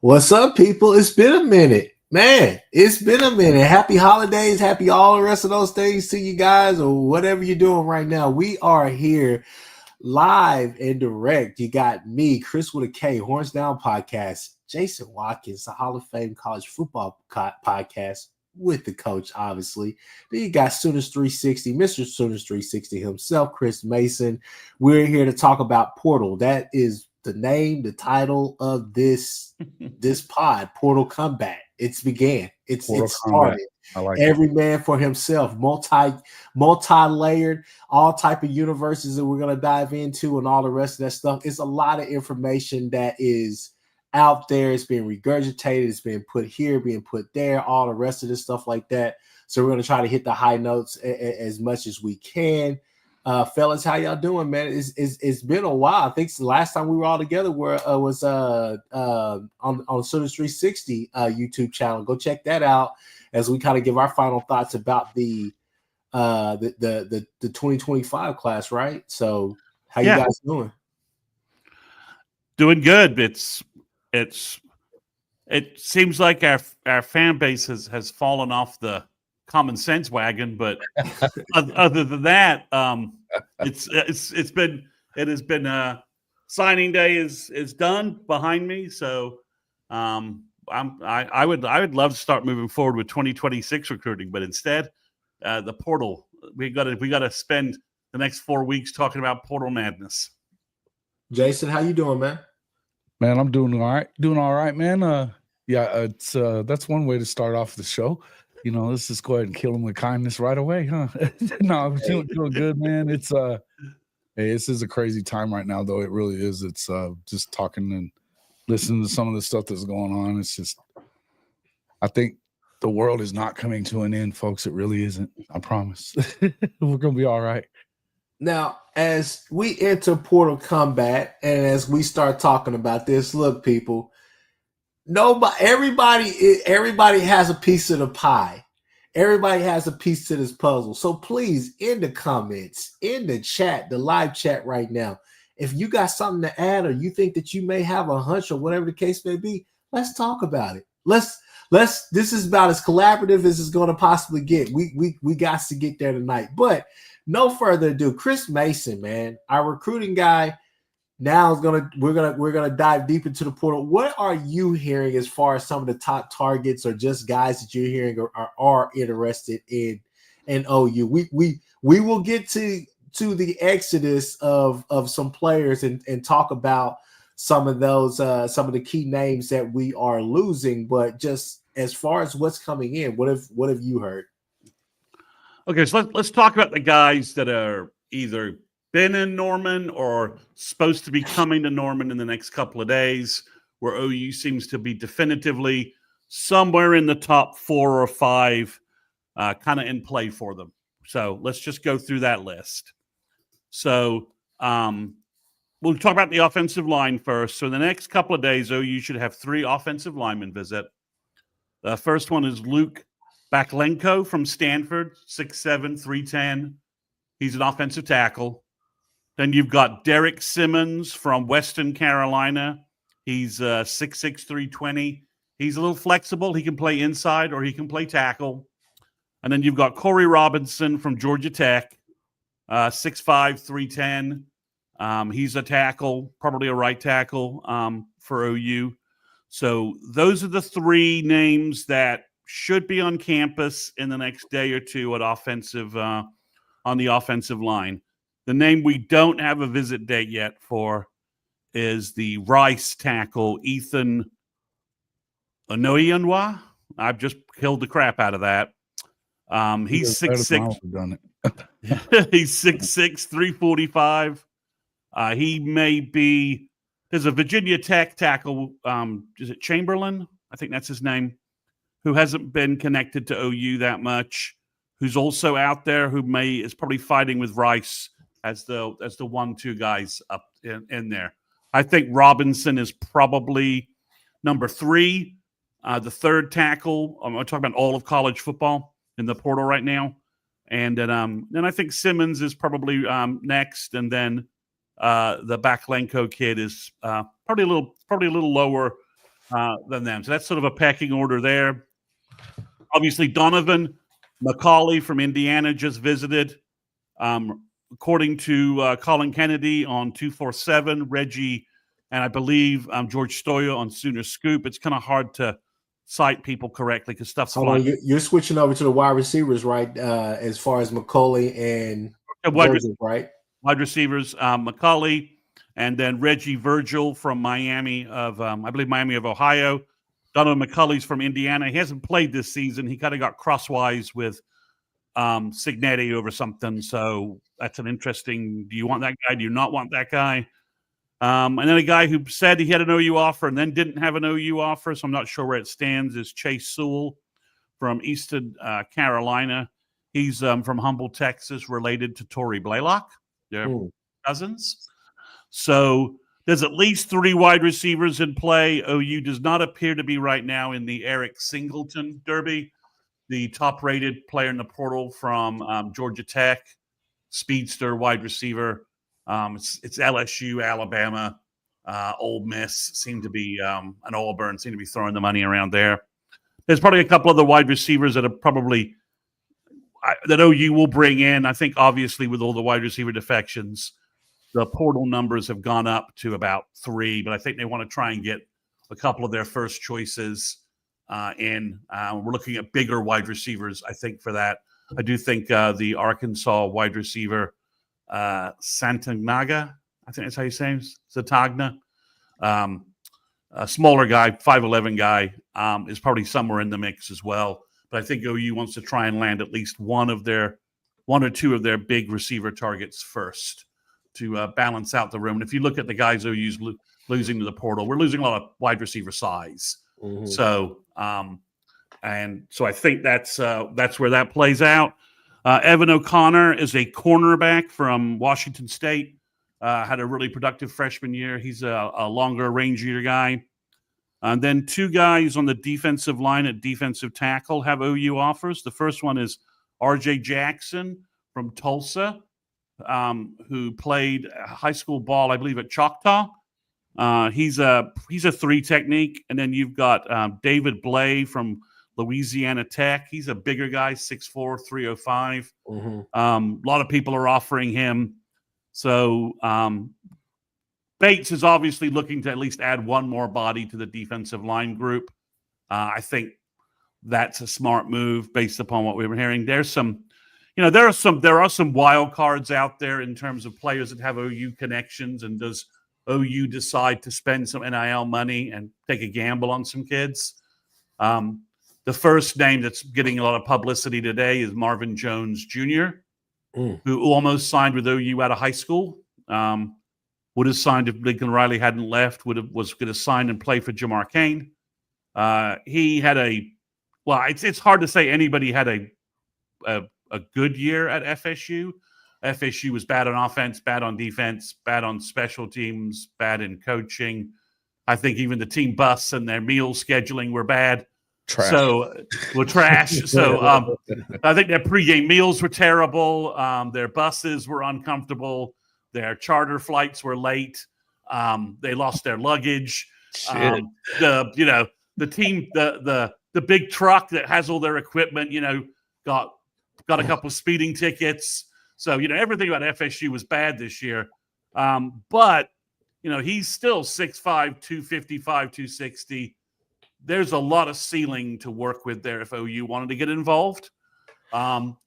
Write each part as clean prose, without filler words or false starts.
What's up, people? It's been a minute. Man, it's been a minute. Happy holidays. Happy all the rest of those things to you guys or whatever you're doing right now. We are here live and direct. You got me, Kchris with a K, Horns Down Podcast, Jason Watkins, the Hall of Fame College Football Podcast with the coach, obviously. Then you got Sooners 360, Mr. Sooners 360 himself, Chris Mason. We're here to talk about Portal. That is the name, the title of this pod, Portal Combat. It's began. It's started. I like Every man for himself, multi-layered, all type of universes that we're gonna dive into, and all the rest of that stuff. It's a lot of information that is out there. It's being regurgitated. It's being put here, being put there. All the rest of this stuff like that. So we're gonna try to hit the high notes as much as we can. Fellas, how y'all doing, man? It's been a while. I think the last time we were all together was on Sooners 360 YouTube channel. Go check that out as we kind of give our final thoughts about the 2025 class, right? So how you guys doing? Doing good. It seems like our fan base has fallen off the common sense wagon, but other than that, it has been signing day is done behind me. So I would love to start moving forward with 2026 recruiting, but instead the portal, we got to spend the next 4 weeks talking about portal madness. Jason, how you doing, man? Man, I'm doing all right, man. It's that's one way to start off the show. You know, let's just go ahead and kill him with kindness right away, huh? No, I'm doing good, man. It's hey, this is a crazy time right now, though. It really is. It's just talking and listening to some of the stuff that's going on. It's just, I think the world is not coming to an end, folks. It really isn't. I promise. We're gonna be all right. Now, as we enter Portal Combat and as we start talking about this, look, people. Everybody has a piece of the pie. Everybody has a piece to this puzzle. So please, in the comments, in the chat, the live chat right now, if you got something to add or you think that you may have a hunch or whatever the case may be, let's talk about it. This is about as collaborative as it's going to possibly get. We got to get there tonight. But no further ado, Chris Mason, man, our recruiting guy. Now we're gonna dive deep into the portal. What are you hearing as far as some of the top targets or just guys that you're hearing are interested in OU? We will get to the exodus of some players and talk about some of those some of the key names that we are losing. But just as far as what's coming in, what have you heard? Okay, so let's talk about the guys that are either been in Norman or supposed to be coming to Norman in the next couple of days, where OU seems to be definitively somewhere in the top 4 or 5 kind of in play for them. So let's just go through that list. So we'll talk about the offensive line first. So in the next couple of days, OU should have 3 offensive linemen visit. The first one is Luke Baklenko from Stanford, 6'7", 310. He's an offensive tackle. Then you've got Derek Simmons from Western Carolina. He's 6'6", 320. He's a little flexible. He can play inside or he can play tackle. And then you've got Corey Robinson from Georgia Tech, 6'5", 310. He's a tackle, probably a right tackle for OU. So those are the 3 names that should be on campus in the next day or two at on the offensive line. The name we don't have a visit date yet for is the Rice tackle, Ethan Onoyanwa. I've just killed the crap out of that. He's 6'6". He's 6'6", 345. He may be – there's a Virginia Tech tackle, is it Chamberlain? I think that's his name, who hasn't been connected to OU that much, who's also out there, who is probably fighting with Rice as the 1-2 guys up in there. I think Robinson is probably number 3, the 3rd tackle. I'm talking about all of college football in the portal right now. And then I think Simmons is probably next, and then the Baklenko kid is probably a little lower than them. So that's sort of a pecking order there. Obviously, Donovan McCauley from Indiana just visited. According to Colin Kennedy on 247, Reggie, and I believe George Stoya on Sooner Scoop. It's kind of hard to cite people correctly because stuff's flying. You're switching over to the wide receivers, right? As far as McCauley and Virgil, right? Wide receivers, McCauley, and then Reggie Virgil from Miami of, I believe, Miami of Ohio. Donovan McCulley's from Indiana. He hasn't played this season. He kind of got crosswise with Signetti over something. So that's an interesting, do you want that guy? Do you not want that guy? And then a guy who said he had an OU offer and then didn't have an OU offer, so I'm not sure where it stands, is Chase Sewell from Easton, Carolina. He's from Humble, Texas, related to Torrey Blaylock. They're cousins. So there's at least 3 wide receivers in play. OU does not appear to be right now in the Eric Singleton Derby, the top-rated player in the portal from Georgia Tech, speedster wide receiver. It's LSU, Alabama, Ole Miss seem to be, and Auburn seem to be throwing the money around there. There's probably a couple other wide receivers that are probably that OU will bring in. I think obviously with all the wide receiver defections, the portal numbers have gone up to about 3, but I think they want to try and get a couple of their first choices in. We're looking at bigger wide receivers, I think, for that. I do think the Arkansas wide receiver, Santagnaga, I think that's how you say him, Satagna, a smaller guy, 5'11" guy, is probably somewhere in the mix as well. But I think OU wants to try and land at least one or two of their big receiver targets first to balance out the room. And if you look at the guys OU's losing to the portal, we're losing a lot of wide receiver size. Mm-hmm. So, and so I think that's where that plays out. Evan O'Connor is a cornerback from Washington State. Had a really productive freshman year. He's a longer, rangier guy. And then 2 guys on the defensive line at defensive tackle have OU offers. The first one is R.J. Jackson from Tulsa, who played high school ball, I believe, at Choctaw. He's a 3 technique. And then you've got David Blay from Louisiana Tech. He's a bigger guy, 6'4", 305. Mm-hmm. A lot of people are offering him. So Bates is obviously looking to at least add one more body to the defensive line group. I think that's a smart move based upon what we were hearing. There's some, there are some wild cards out there in terms of players that have OU connections. And does OU decide to spend some NIL money and take a gamble on some kids? The first name that's getting a lot of publicity today is Marvin Jones Jr., who almost signed with OU out of high school. Would have signed if Lincoln Riley hadn't left, was going to sign and play for Jamar Cain. He had it's hard to say anybody had a good year at FSU. FSU was bad on offense, bad on defense, bad on special teams, bad in coaching. I think even the team bus and their meal scheduling were bad. Trash. Trash. So I think their pregame meals were terrible. Their buses were uncomfortable. Their charter flights were late. They lost their luggage. The team, the big truck that has all their equipment, got a couple of speeding tickets. So, everything about FSU was bad this year. But, he's still 6'5", 255, 260. There's a lot of ceiling to work with there if OU wanted to get involved. So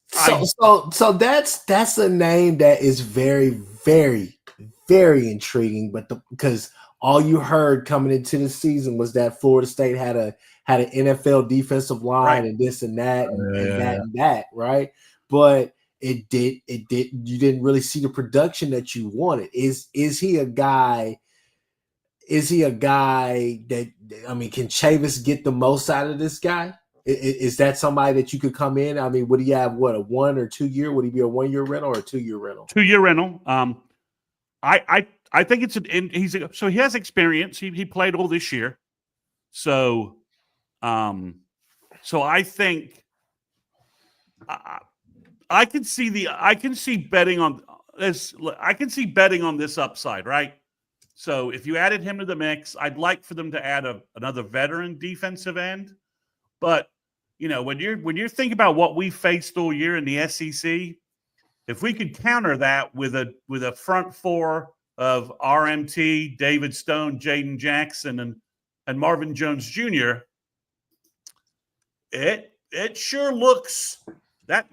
that's a name that is very, very, very intriguing. But because all you heard coming into the season was that Florida State had an NFL defensive line, right, and this and that and that, right? But you didn't really see the production that you wanted. Is he a guy? Is he a guy that, can Chavis get the most out of this guy? Is that somebody that you could come in? Would he have a 1 or 2 year? Would he be a 1-year rental or a 2-year rental? 2-year rental. I think so he has experience. He played all this year. So I think I can see betting on this. I can see betting on this upside, right? So if you added him to the mix, I'd like for them to add another veteran defensive end. But when you're thinking about what we faced all year in the SEC, if we could counter that with a front four of RMT, David Stone, Jaden Jackson, and Marvin Jones Jr., it sure looks that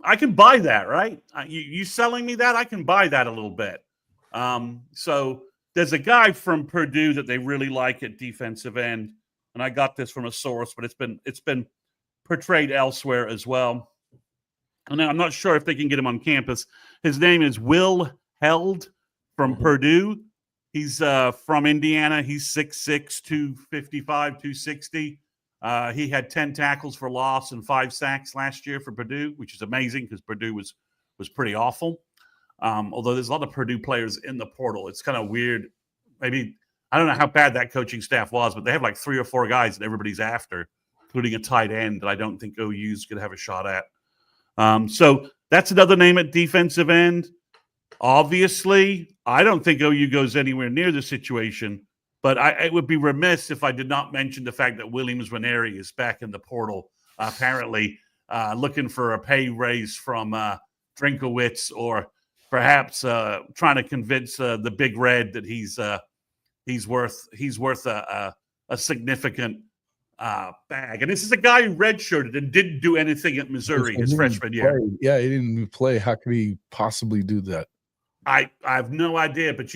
I can buy that, right? You selling me that? I can buy that a little bit. So there's a guy from Purdue that they really like at defensive end, and I got this from a source, but it's been portrayed elsewhere as well. And I'm not sure if they can get him on campus. His name is Will Held from Purdue. He's from Indiana. He's 6'6", 255, 260. He had 10 tackles for loss and 5 sacks last year for Purdue, which is amazing because Purdue was pretty awful. Although there's a lot of Purdue players in the portal. It's kind of weird. Maybe I don't know how bad that coaching staff was, but they have like 3 or 4 guys that everybody's after, including a tight end that I don't think OU's going to have a shot at. So that's another name at defensive end. Obviously, I don't think OU goes anywhere near the situation, but it would be remiss if I did not mention the fact that Williams Nwaneri is back in the portal, apparently looking for a pay raise from Drinkowitz, or perhaps trying to convince the Big Red that he's worth a significant bag. And this is a guy who redshirted and didn't do anything at Missouri his freshman year. Yeah, he didn't even play. How could he possibly do that? I have no idea, but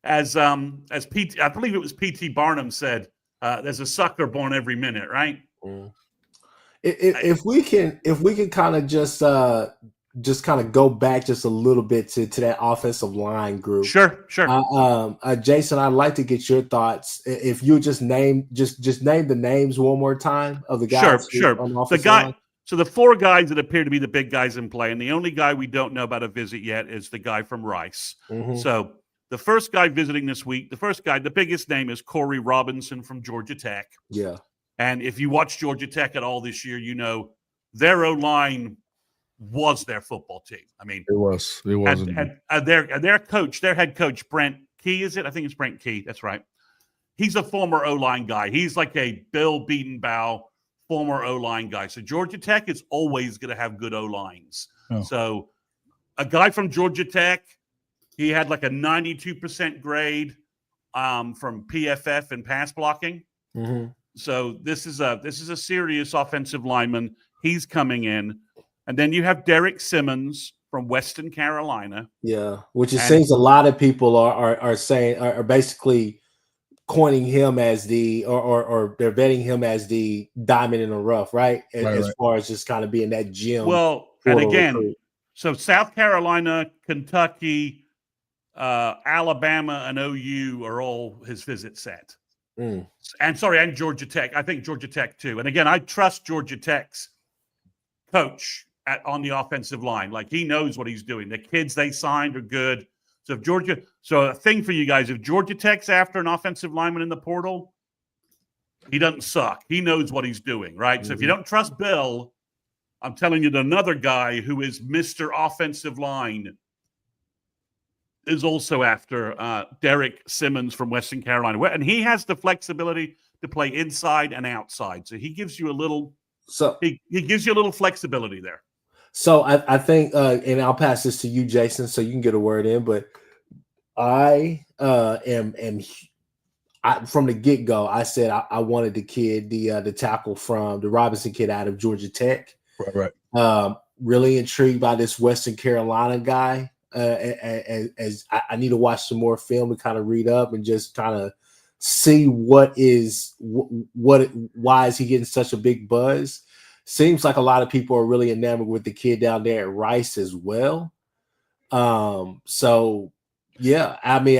as PT, I believe it was PT Barnum said, there's a sucker born every minute, right? If we can kind of just kind of go back just a little bit to that offensive line group. Sure. Jason, I'd like to get your thoughts. If you just name the names one more time of the guys. Sure. On the offensive line. So the 4 guys that appear to be the big guys in play, and the only guy we don't know about a visit yet is the guy from Rice. So the first guy visiting this week, the biggest name is Corey Robinson from Georgia Tech. Yeah. And if you watch Georgia Tech at all this year, their O-line was their football team. I mean, it was. And their coach, their head coach, Brent Key, is it? I think it's Brent Key. That's right. He's a former O-line guy. He's like a Bill Beatenbaugh former O-line guy. So Georgia Tech is always going to have good O-lines. Oh. So a guy from Georgia Tech, he had like a 92% grade from PFF in pass blocking. So this is a serious offensive lineman. He's coming in. And then you have Derek Simmons from Western Carolina. Yeah, which it seems a lot of people are saying are basically coining him as or they're betting him as the diamond in the rough, right? As far as just kind of being that gem. Well, and again, recruit. So South Carolina, Kentucky, Alabama, and OU are all his visit set. And Georgia Tech. I think Georgia Tech too. And again, I trust Georgia Tech's coach on the offensive line. Like, he knows what he's doing. The kids they signed are good. So a thing for you guys, if Georgia Tech's after an offensive lineman in the portal, he doesn't suck. He knows what he's doing, right? So if you don't trust Bill, I'm telling you, another guy who is Mr. Offensive Line is also after Derek Simmons from Western Carolina. And he has the flexibility to play inside and outside. So he gives you a little he gives you a little flexibility there. So I think, and I'll pass this to you, Jason, so you can get a word in. But I am from the get-go, I said I wanted the kid, the tackle from the Robinson kid out of Georgia Tech. Right. Really intrigued by this Western Carolina guy. As I need to watch some more film and kind of read up and just kind of see why is he getting such a big buzz. Seems like a lot of people are really enamored with the kid down there at Rice as well. So yeah, I mean,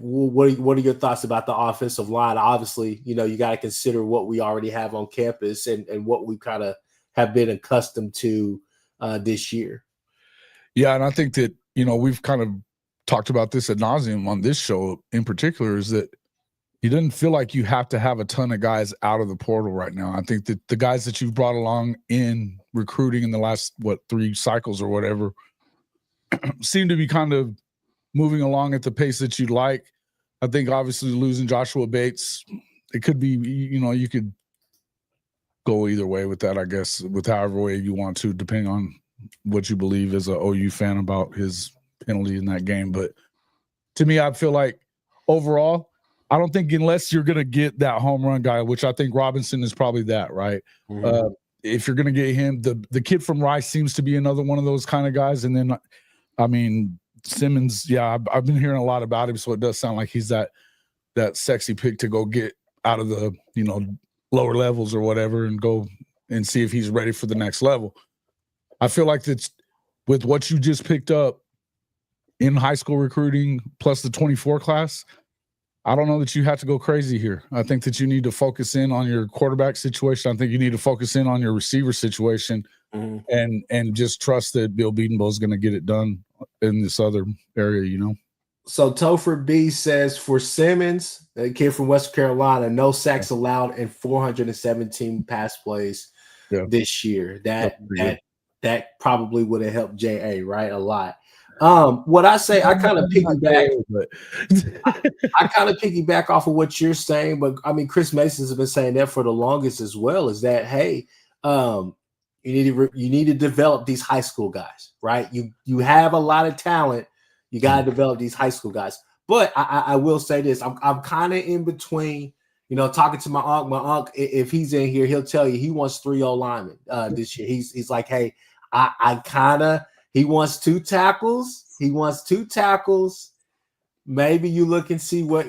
what are your thoughts about the offensive line? Obviously, you got to consider what we already have on campus and what we kind of have been accustomed to this year. Yeah, and I think that we've kind of talked about this ad nauseum on this show in particular, is that he doesn't feel like you have to have a ton of guys out of the portal right now. I think that the guys that you've brought along in recruiting in the last 3 cycles or whatever seem to be kind of moving along at the pace that you'd like. I think obviously losing Joshua Bates, it could be, you could go either way with that, I guess, with however way you want to, depending on what you believe as an OU fan about his penalty in that game. But to me, I feel like overall, I don't think unless you're going to get that home run guy, which I think Robinson is probably that, right? Mm-hmm. If you're going to get him, the kid from Rice seems to be another one of those kind of guys. And then, I mean, Simmons, yeah, I've been hearing a lot about him, so it does sound like he's that sexy pick to go get out of the, lower levels or whatever and go and see if he's ready for the next level. I feel like that's with what you just picked up in high school recruiting plus the 24 class, I don't know that you have to go crazy here. I think that you need to focus in on your quarterback situation. I think you need to focus in on your receiver situation and just trust that Bill Bedenbaugh is going to get it done in this other area, So Topher B says for Simmons, the kid from West Carolina, no sacks allowed in 417 pass plays this year. That probably would have helped JA, right? A lot. What I say, I kind of piggyback. I kind of piggyback off of what you're saying, but I mean, Chris Mason's been saying that for the longest as well. Is that hey, you need to develop these high school guys, right? You have a lot of talent. You got to develop these high school guys. But I will say this. I'm kind of in between, talking to my uncle. My uncle, if he's in here, he'll tell you he wants 3 O-linemen this year. He's like, hey, he wants 2 tackles. He wants 2 tackles. Maybe you look and see what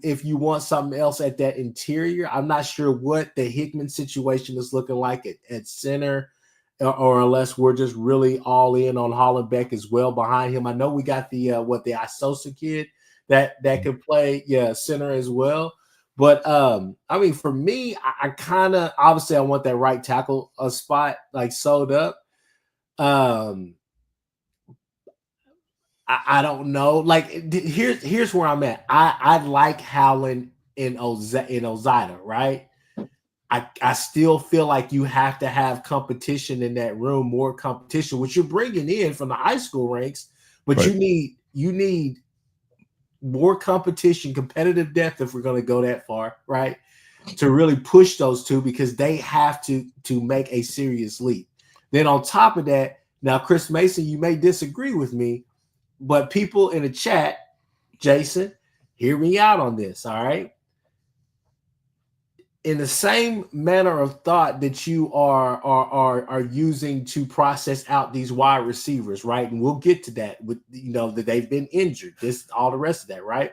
if you want something else at that interior. I'm not sure what the Hickman situation is looking like at center. Or unless we're just really all in on Hollenbeck as well behind him. I know we got the Isosa kid that can play center as well. But I mean, for me, I kind of obviously I want that right tackle spot like sewed up. I don't know. Like here's where I'm at. I like Howland in Ozida, right? I still feel like you have to have competition in that room, more competition, which you're bringing in from the high school ranks, but right. you need more competition, competitive depth if we're going to go that far, right? To really push those two because they have to make a serious leap. Then on top of that, now Chris Mason, you may disagree with me, but people in the chat, Jason, hear me out on this, all right? In the same manner of thought that you are using to process out these wide receivers, right? And we'll get to that with that they've been injured, all the rest of that, right?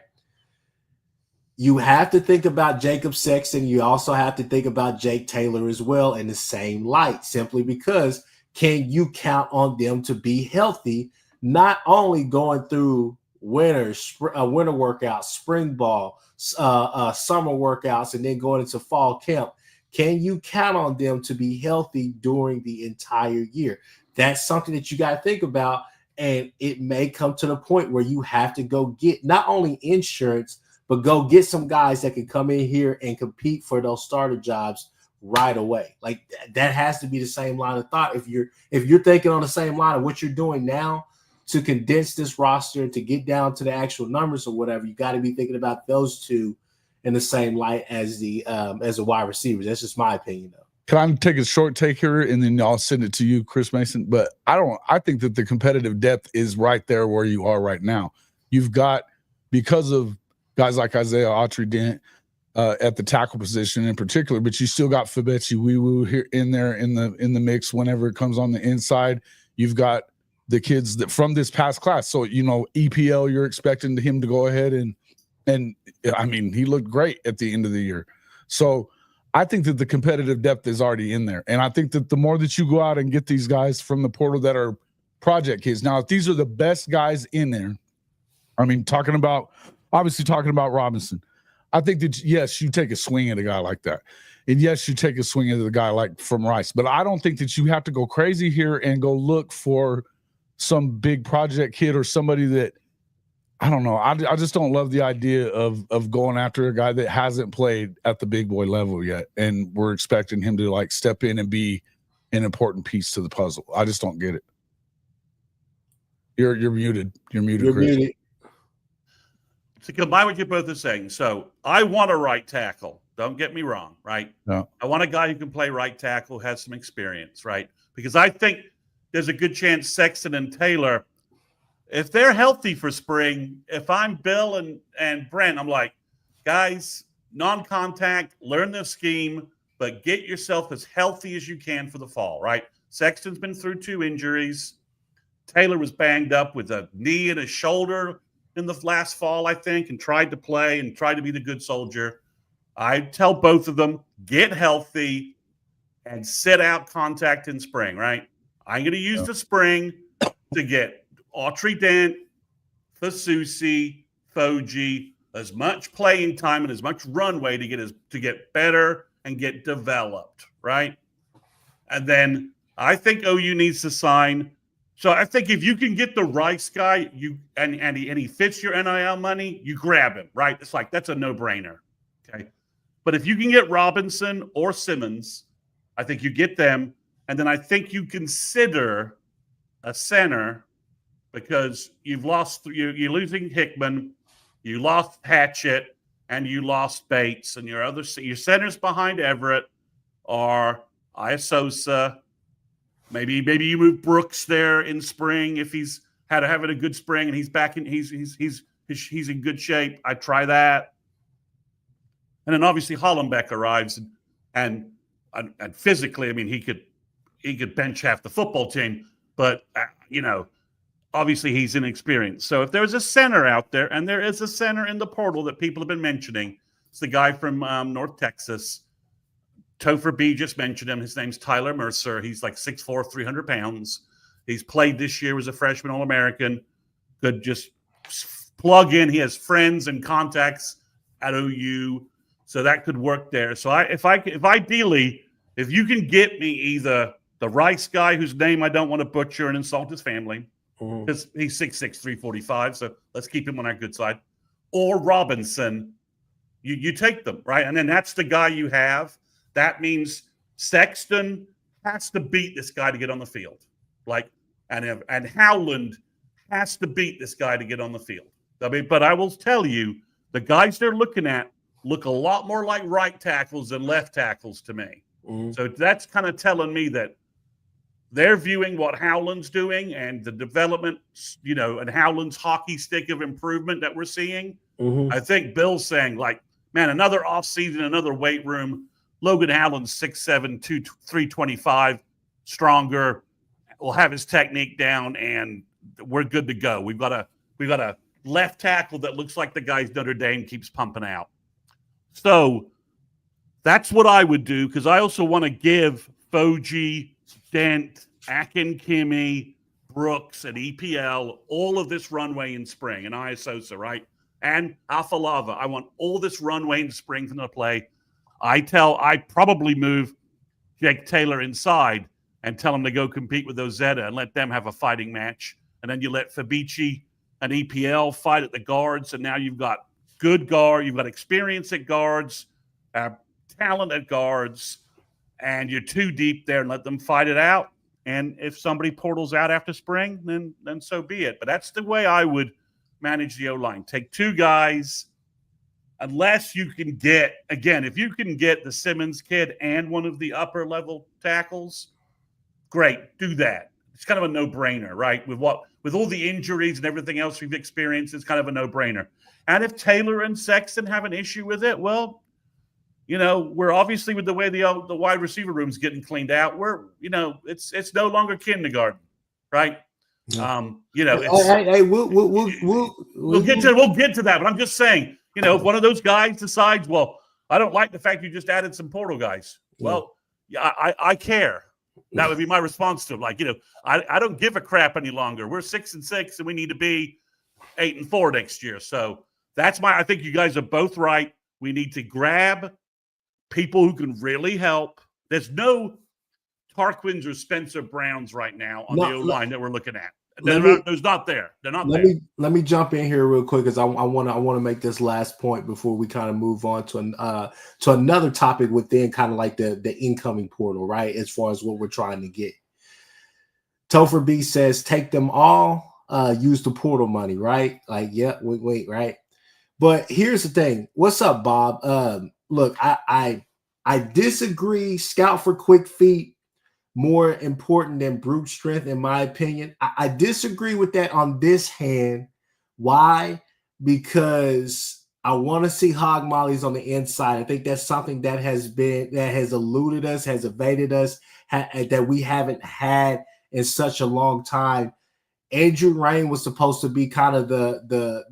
You have to think about Jacob Sexton. You also have to think about Jake Taylor as well in the same light, simply because can you count on them to be healthy, not only going through winter workouts, spring ball, summer workouts, and then going into fall camp? Can you count on them to be healthy during the entire year? That's something that you got to think about, and it may come to the point where you have to go get not only insurance, but go get some guys that can come in here and compete for those starter jobs right away. Like that has to be the same line of thought. If you're thinking on the same line of what you're doing now to condense this roster to get down to the actual numbers or whatever, you got to be thinking about those two in the same light as the wide receivers. That's just my opinion, though. Can I take a short take here and then I'll send it to you, Chris Mason? But I think that the competitive depth is right there where you are right now. You've got, because of guys like Isaiah Autry-Dent at the tackle position in particular, but you still got Fabechi Wiwu here in there in the mix whenever it comes on the inside. You've got the kids that from this past class. So, EPL, you're expecting him to go ahead and I mean, he looked great at the end of the year. So I think that the competitive depth is already in there. And I think that the more that you go out and get these guys from the portal that are project kids. Now, if these are the best guys in there, I mean, talking about Robinson, I think that, yes, you take a swing at a guy like that. And yes, you take a swing at a guy like from Rice. But I don't think that you have to go crazy here and go look for some big project kid or somebody that, I don't know. I just don't love the idea of going after a guy that hasn't played at the big boy level yet. And we're expecting him to like step in and be an important piece to the puzzle. I just don't get it. You're muted. You're muted, You're Chris. muted. to combine what you both are saying. So I want a right tackle. Don't get me wrong, right? No. I want a guy who can play right tackle, has some experience, right? Because I think there's a good chance Sexton and Taylor, if they're healthy for spring, if I'm Bill and Brent, I'm like, guys, non-contact, learn the scheme, but get yourself as healthy as you can for the fall, right? Sexton's been through 2 injuries. Taylor was banged up with a knee and a shoulder in the last fall, I think, and tried to play and tried to be the good soldier. I tell both of them, get healthy and sit out contact in spring, right? I'm going to use the spring to get Autry Dent, Fasusi, Foji, as much playing time and as much runway to get better and get developed, right? And then I think OU needs to sign. So I think if you can get the Rice guy, and he fits your NIL money, you grab him, right? It's like that's a no-brainer. Okay. But if you can get Robinson or Simmons, I think you get them. And then I think you consider a center because you're losing Hickman, you lost Hatchett, and you lost Bates, and your centers behind Everett are Iasosa. Maybe you move Brooks there in spring if he's having a good spring and he's back in he's in good shape. I try that, and then obviously Hollenbeck arrives and physically, I mean he could bench half the football team, but obviously he's inexperienced. So if there's a center out there, and there is a center in the portal that people have been mentioning, it's the guy from North Texas. Topher B just mentioned him. His name's Tyler Mercer. He's like 6'4", 300 pounds. He's played this year, was a freshman All-American. Could just plug in. He has friends and contacts at OU, so that could work there. So if you can get me either the Rice guy whose name I don't want to butcher and insult his family, because he's 6'6", 345, so let's keep him on our good side, or Robinson, you take them, right? And then that's the guy you have. That means Sexton has to beat this guy to get on the field. And Howland has to beat this guy to get on the field. I mean, but I will tell you, the guys they're looking at look a lot more like right tackles than left tackles to me. So that's kind of telling me that they're viewing what Howland's doing and the development, and Howland's hockey stick of improvement that we're seeing. I think Bill's saying, like, man, another offseason, another weight room. Logan Howland's 6'7", 325, stronger. We'll have his technique down, and we're good to go. We've got a left tackle that looks like the guy's Notre Dame keeps pumping out. So that's what I would do, because I also want to give Foji, Dent, Akin-Kimi, Brooks, and EPL all of this runway in spring, and Iasosa, right? And Afalava. I want all this runway in spring from the play. I probably move Jake Taylor inside and tell him to go compete with Ozetta and let them have a fighting match. And then you let Fabici and EPL fight at the guards. And now you've got good guard. You've got experience at guards, talent at guards, and you're too deep there, and let them fight it out. And if somebody portals out after spring, then so be it. But that's the way I would manage the O-line. Take 2 guys. Unless you can get, again, if you can get the Simmons kid and one of the upper level tackles, great, do that. It's kind of a no-brainer, right? With all the injuries and everything else we've experienced, it's kind of a no-brainer. And if Taylor and Sexton have an issue with it, well, we're obviously, with the way the wide receiver room's getting cleaned out, it's no longer kindergarten, right? Yeah. We'll get to that, but I'm just saying. If one of those guys decides, well, I don't like the fact you just added some portal guys. Well, I care. That would be my response to him. Like, I don't give a crap any longer. We're 6-6, and we need to be 8-4 next year. So I think you guys are both right. We need to grab people who can really help. There's no Tarquins or Spencer Browns right now on the O-line that we're looking at. There's not there. They're not there. Let me jump in here real quick, because I want to make this last point before we kind of move on to another topic within kind of like the incoming portal, right? As far as what we're trying to get. Topher B says take them all, use the portal money, right? Like, yeah, wait, right? But here's the thing. What's up, Bob? Look, I disagree. Scout for quick feet more important than brute strength, in my opinion. I disagree with that on this hand. Why? Because I want to see hog mollies on the inside. I think that's something that has eluded us, has evaded us, that we haven't had in such a long time. Andrew Rain was supposed to be kind of the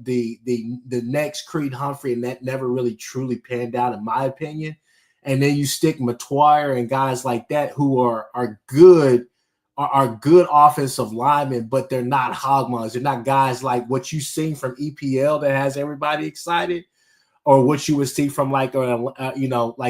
next Creed Humphrey, and that never really truly panned out, in my opinion. And then you stick Matuire and guys like that who are good offensive linemen, but they're not hog mollies. They're not guys like what you seen from EPL that has everybody excited, or what you would see from like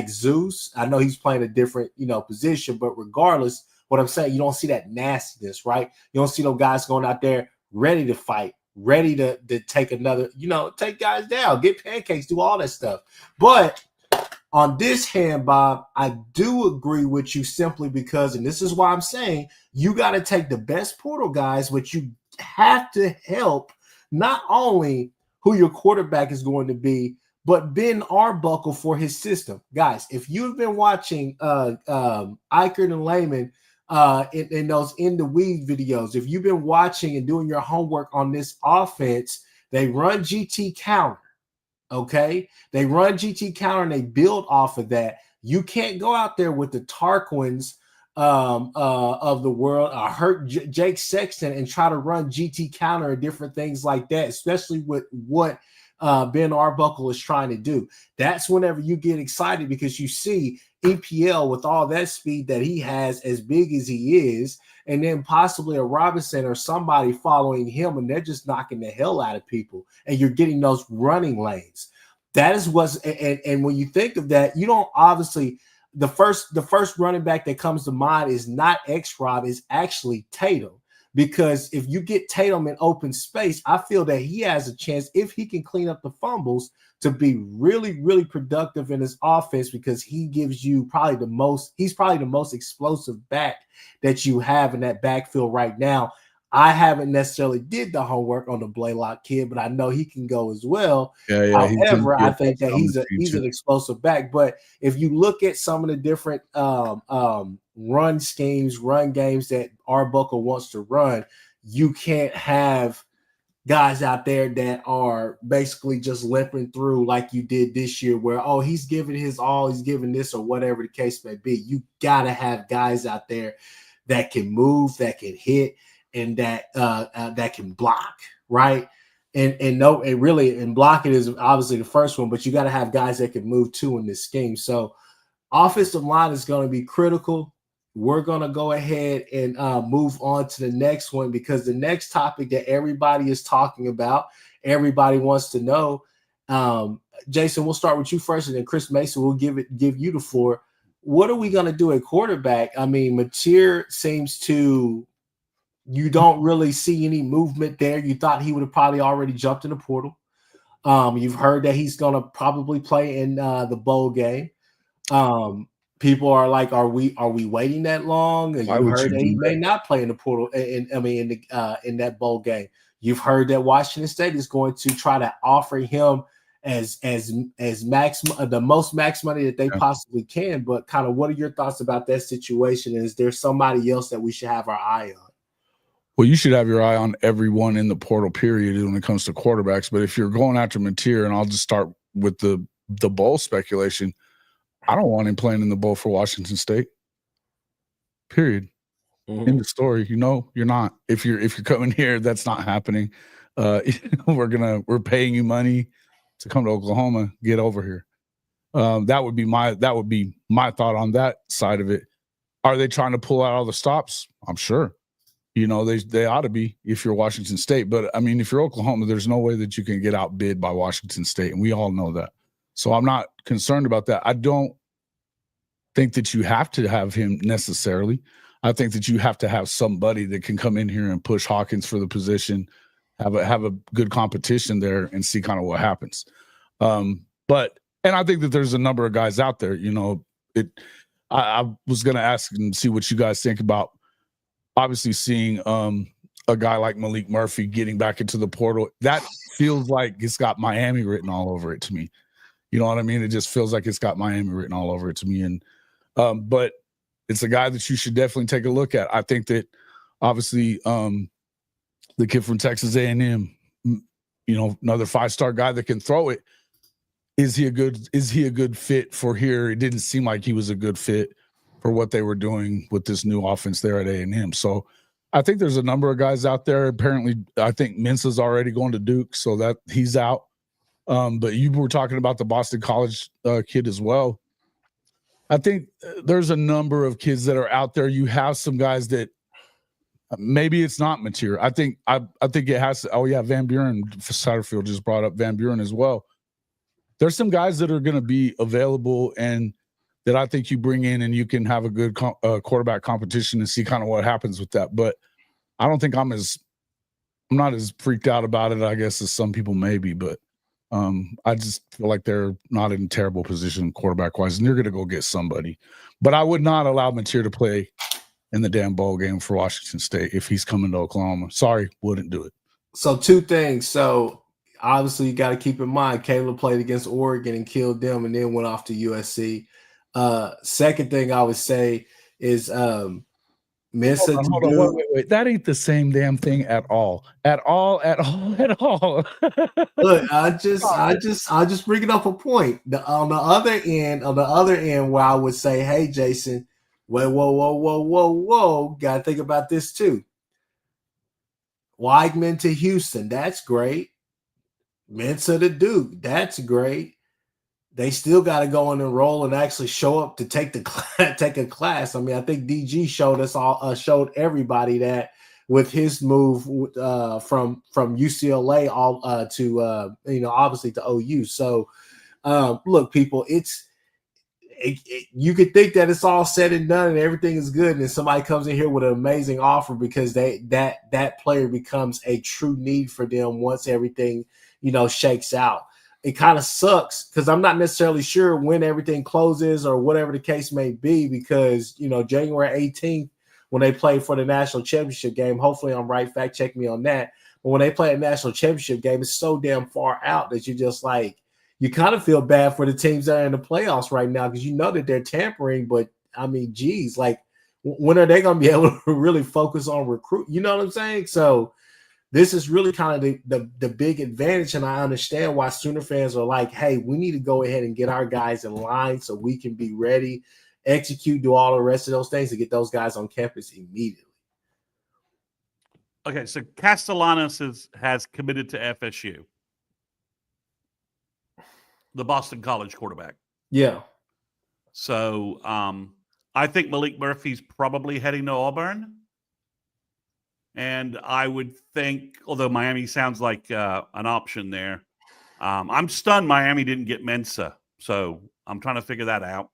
Zeus. I know he's playing a different position, but regardless, what I'm saying, you don't see that nastiness, right? You don't see those guys going out there ready to fight, ready to take another, take guys down, get pancakes, do all that stuff. But on this hand, Bob, I do agree with you simply because, and this is why I'm saying, you got to take the best portal guys, but you have to help not only who your quarterback is going to be, but Ben Arbuckle for his system. Guys, if you've been watching Eichert and Lehman in those in the weed videos, if you've been watching and doing your homework on this offense, they run GT counter. Okay, they run GT counter and they build off of that. You can't go out there with the Tarquins of the world, hurt Jake Sexton and try to run GT counter and different things like that, especially with what Ben Arbuckle is trying to do. That's whenever you get excited, because you see EPL with all that speed that he has, as big as he is, and then possibly a Robinson or somebody following him, and they're just knocking the hell out of people, and you're getting those running lanes. That is what's and when you think of that, you don't obviously the first running back that comes to mind is not X-Rob, is actually Tatum. Because if you get Tatum in open space, I feel that he has a chance, if he can clean up the fumbles, to be really, really productive in his offense, because he gives you he's probably the most explosive back that you have in that backfield right now. I haven't necessarily did the homework on the Blaylock kid, but I know he can go as well. However, I think that he's an explosive back. But if you look at some of the different run schemes, run games that Arbuckle wants to run, you can't have guys out there that are basically just limping through like you did this year, where, oh, he's giving his all, he's giving this, or whatever the case may be. You got to have guys out there that can move, that can hit, and that can block, right? And blocking is obviously the first one, but you got to have guys that can move too in this scheme. So offensive line is going to be critical. We're going to go ahead and move on to the next one, because the next topic that everybody is talking about, everybody wants to know. Jason, we'll start with you first, and then Chris Mason will give you the floor. What are we going to do at quarterback? I mean, Mateer seems to, you don't really see any movement there. You thought he would have probably already jumped in the portal. You've heard that he's going to probably play in the bowl game. People are like, are we waiting that long? And you heard that he may not play in the portal. In that bowl game. You've heard that Washington State is going to try to offer him as maximum, the most max money that they possibly can. But kind of, what are your thoughts about that situation? And is there somebody else that we should have our eye on? Well, you should have your eye on everyone in the portal period when it comes to quarterbacks. But if you're going after Mateer, and I'll just start with the bowl speculation, I don't want him playing in the bowl for Washington State. Period. Mm-hmm. End of story. You're not. If you're coming here, that's not happening. We're paying you money to come to Oklahoma. Get over here. That would be my thought on that side of it. Are they trying to pull out all the stops? I'm sure. They ought to be if you're Washington State. But, I mean, if you're Oklahoma, there's no way that you can get outbid by Washington State, and we all know that. So I'm not concerned about that. I don't think that you have to have him necessarily. I think that you have to have somebody that can come in here and push Hawkins for the position, have a good competition there, and see kind of what happens. And I think that there's a number of guys out there. I was going to ask and see what you guys think about obviously seeing a guy like Malik Murphy getting back into the portal. That feels like it's got Miami written all over it to me. You know what I mean? It just feels like it's got Miami written all over it to me. And but it's a guy that you should definitely take a look at. I think that obviously the kid from Texas A&M, another 5-star guy that can throw it. Is he a good fit for here? It didn't seem like he was a good fit for what they were doing with this new offense there at A&M. So I think there's a number of guys out there. Apparently, I think Mensa's already going to Duke, so that he's out. But you were talking about the Boston College kid as well. I think there's a number of kids that are out there. You have some guys that maybe it's not material. I think it has to. Oh yeah, Van Buren Satterfield just brought up Van Buren as well. There's some guys that are going to be available and that I think you bring in and you can have a good quarterback competition and see kind of what happens with that. But I don't think I'm not as freaked out about it, I guess, as some people may be. But I just feel like they're not in a terrible position quarterback-wise, and you're going to go get somebody. But I would not allow Mateer to play in the damn bowl game for Washington State if he's coming to Oklahoma. Sorry, wouldn't do it. So 2 things. So obviously you got to keep in mind Caleb played against Oregon and killed them and then went off to USC. Second thing I would say is Mensa. Hold on, wait. That ain't the same damn thing at all. At all. Look, I just bring up a point. On the other end, where I would say, hey, Jason, whoa, gotta think about this too. Weigman to Houston, that's great. Mensa to Duke, that's great. They still got to go and enroll and actually show up to take a class. I mean, I think DG showed everybody that with his move from UCLA all to obviously to OU. So look, people, you could think that it's all said and done and everything is good, and then somebody comes in here with an amazing offer because that player becomes a true need for them once everything shakes out. It kind of sucks because I'm not necessarily sure when everything closes or whatever the case may be, because January 18th when they play for the national championship game, hopefully I'm right, fact check me on that, but when they play a national championship game, it's so damn far out that you're just like, you kind of feel bad for the teams that are in the playoffs right now because you know that they're tampering. But I mean, geez, like when are they going to be able to really focus on recruit? You know what I'm saying? So this is really kind of the big advantage, and I understand why Sooner fans are like, hey, we need to go ahead and get our guys in line so we can be ready, execute, do all the rest of those things to get those guys on campus immediately. Okay, so Castellanos has committed to FSU, the Boston College quarterback. Yeah. So I think Malik Murphy's probably heading to Auburn. And I would think, although Miami sounds like an option there, I'm stunned Miami didn't get Mensa. So I'm trying to figure that out.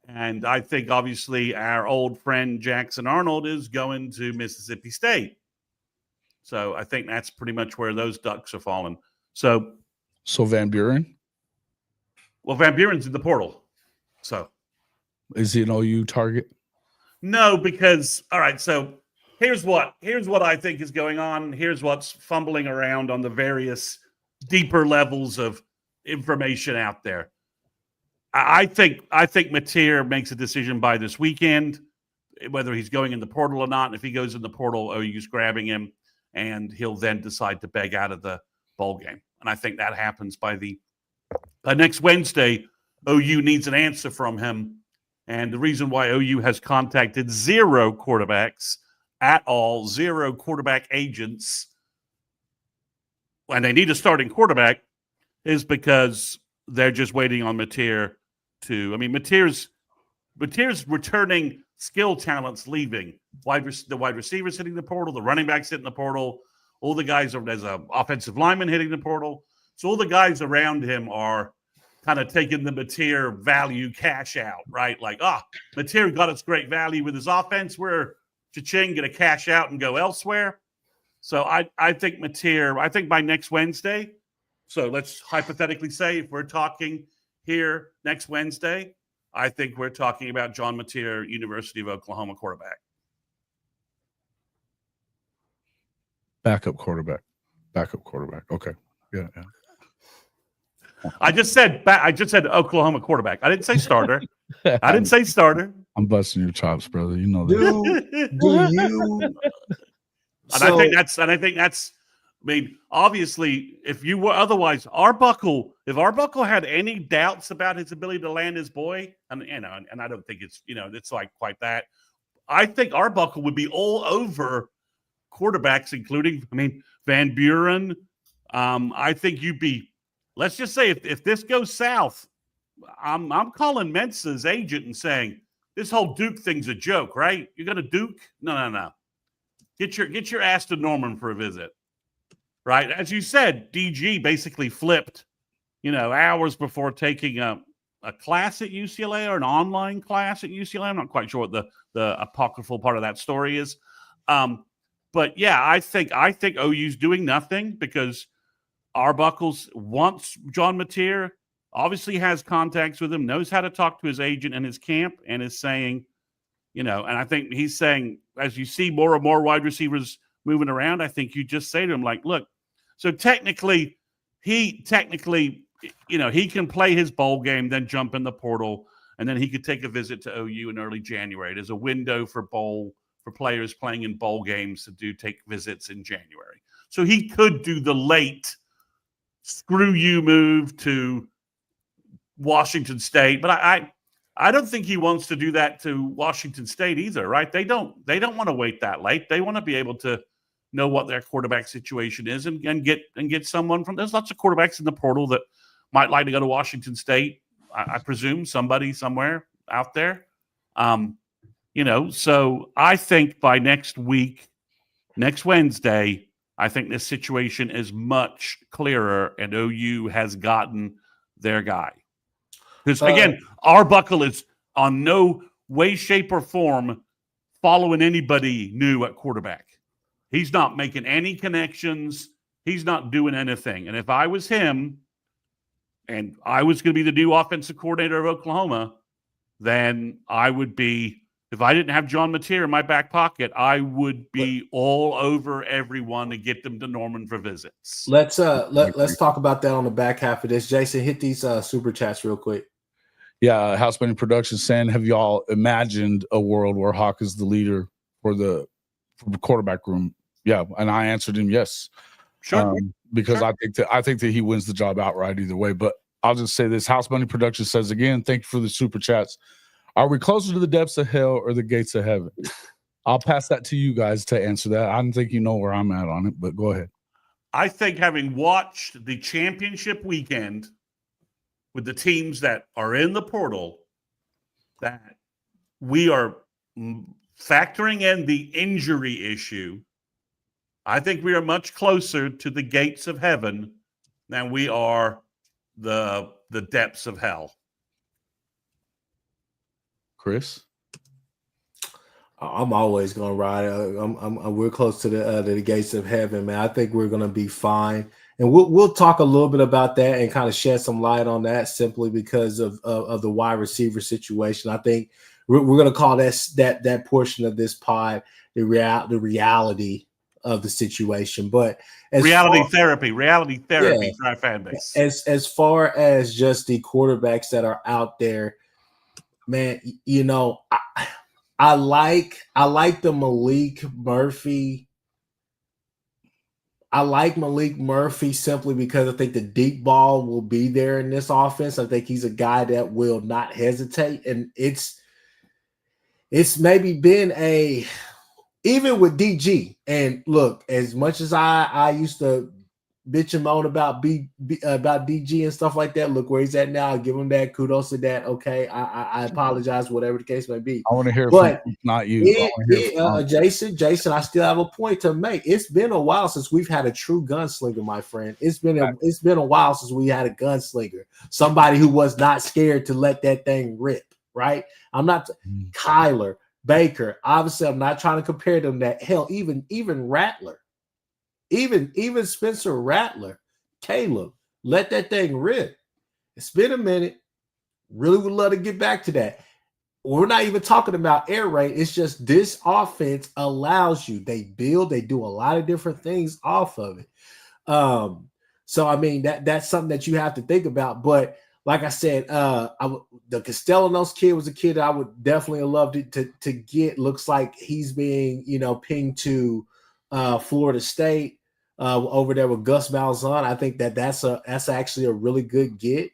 And I think, obviously, our old friend Jackson Arnold is going to Mississippi State. So I think that's pretty much where those ducks are falling. So Van Buren? Well, Van Buren's in the portal. So is he an OU target? No, because, all right, so Here's what I think is going on. Here's what's fumbling around on the various deeper levels of information out there. I think Mateer makes a decision by this weekend, whether he's going in the portal or not. And if he goes in the portal, OU's grabbing him, and he'll then decide to beg out of the bowl game. And I think that happens by next Wednesday. OU needs an answer from him. And the reason why OU has contacted 0 quarterbacks at all, 0 quarterback agents, and they need a starting quarterback, is because they're just waiting on Mateer to. I mean, Mateer's returning skill talents leaving. The wide receivers hitting the portal, the running backs hitting the portal. All the guys there's an offensive lineman hitting the portal. So all the guys around him are kind of taking the Mateer value cash out, right? Like, Mateer got us great value with his offense. We're cha-ching, going to cash out and go elsewhere. So I think Mateer, I think by next Wednesday, so let's hypothetically say if we're talking here next Wednesday, I think we're talking about John Mateer, University of Oklahoma quarterback. Backup quarterback. Okay. Yeah. I just said Oklahoma quarterback. I didn't say starter. I didn't say starter. I'm busting your chops, brother. You know that. Do you? And I think that's. I mean, obviously, if you were otherwise, if Arbuckle had any doubts about his ability to land his boy, and I don't think it's like quite that. I think Arbuckle would be all over quarterbacks, including, Van Buren. I think you'd be. Let's just say if this goes south, I'm calling Mensa's agent and saying this whole Duke thing's a joke, right? You're gonna Duke? No. Get your ass to Norman for a visit, right? As you said, DG basically flipped, hours before taking a class at UCLA or an online class at UCLA. I'm not quite sure what the apocryphal part of that story is, but yeah, I think OU's doing nothing because Arbuckles wants John Mateer, obviously has contacts with him, knows how to talk to his agent and his camp, and is saying, and I think he's saying, as you see more and more wide receivers moving around, I think you just say to him, like, look, so technically, he can play his bowl game, then jump in the portal, and then he could take a visit to OU in early January. There's a window for players playing in bowl games to take visits in January. So he could do the late screw you move to Washington State, but I don't think he wants to do that to Washington State either, right? They don't want to wait that late. They want to be able to know what their quarterback situation is and get someone from. There's lots of quarterbacks in the portal that might like to go to Washington State. I presume somebody somewhere out there. So I think by next Wednesday, I think this situation is much clearer and OU has gotten their guy. Because, again, Arbuckle is on no way, shape, or form following anybody new at quarterback. He's not making any connections. He's not doing anything. And if I was him and I was going to be the new offensive coordinator of Oklahoma, then I would be, if I didn't have John Mateer in my back pocket, I would be all over everyone to get them to Norman for visits. Let's talk about that on the back half of this. Jason, hit these super chats real quick. Yeah, House Bunny Productions saying, have y'all imagined a world where Hawk is the leader for the quarterback room? Yeah, and I answered him yes. Sure. Because sure. I think that he wins the job outright either way. But I'll just say this: House Bunny Productions says again, thank you for the super chats. Are we closer to the depths of hell or the gates of heaven? I'll pass that to you guys to answer that. I don't think you know where I'm at on it, but go ahead. I think having watched the championship weekend with the teams that are in the portal, that we are factoring in the injury issue, I think we are much closer to the gates of heaven than we are the depths of hell. Kchris? I'm always gonna ride. We're close to the gates of heaven, man. I think we're gonna be fine, and we'll talk a little bit about that and kind of shed some light on that simply because of the wide receiver situation. I think we're gonna call that portion of this pod the reality of the situation. But reality therapy for our fan base. As far as just the quarterbacks that are out there, man, I like the Malik Murphy. I like Malik Murphy simply because I think the deep ball will be there in this offense. I think he's a guy that will not hesitate. And it's maybe been even with DG. And look, as much as I used to bitch and moan about DG and stuff like that, look where he's at now. I give him that kudos to that. Okay, I apologize, whatever the case may be. I want to hear from not you. Jason, I still have a point to make. It's been a while since we've had a true gunslinger, my friend. It's been a while since we had a gunslinger, somebody who was not scared to let that thing rip. Right? I'm not Kyler, Baker. Obviously, I'm not trying to compare them. That hell, even Rattler. Even Spencer Rattler, Caleb, let that thing rip. It's been a minute. Really would love to get back to that. We're not even talking about air raid. It's just this offense allows you. They build. They do a lot of different things off of it. So I mean that's something that you have to think about. But like I said, the Castellanos kid was a kid I would definitely have loved to get. Looks like he's being, pinged to Florida State over there with Gus Malzahn. I think that's actually a really good get.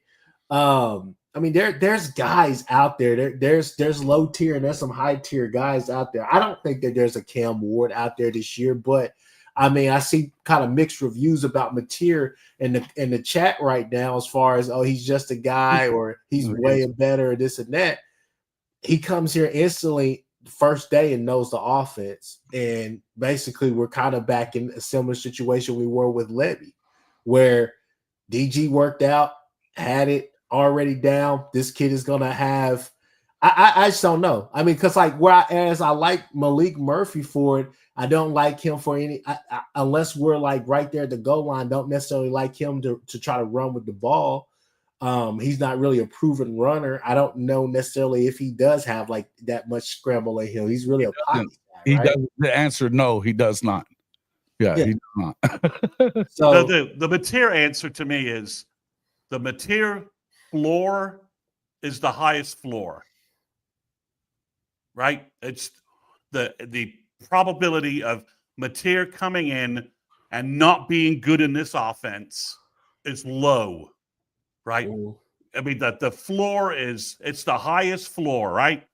I mean, there's guys out there. There's low tier and there's some high tier guys out there. I don't think that there's a Cam Ward out there this year, but I mean, I see kind of mixed reviews about Mateer in the chat right now, as far as, oh, he's just a guy or he's way better, this and that. He comes here instantly first day and knows the offense. And basically we're kind of back in a similar situation we were with Levy, where DG worked out, had it already down. This kid is going to have – I just don't know. I mean, because like whereas I like Malik Murphy for it, I don't like him for any unless we're like right there at the goal line. Don't necessarily like him to try to run with the ball. He's not really a proven runner. I don't know necessarily if he does have like that much scramble in him. He's really a pocket guy, he right? does. The answer, no, he does not. Yeah. He does not. So the Mateer answer to me is the Mateer floor is the highest floor. Right? It's the probability of Mateer coming in and not being good in this offense is low, right? Ooh. I mean, the floor it's the highest floor, right?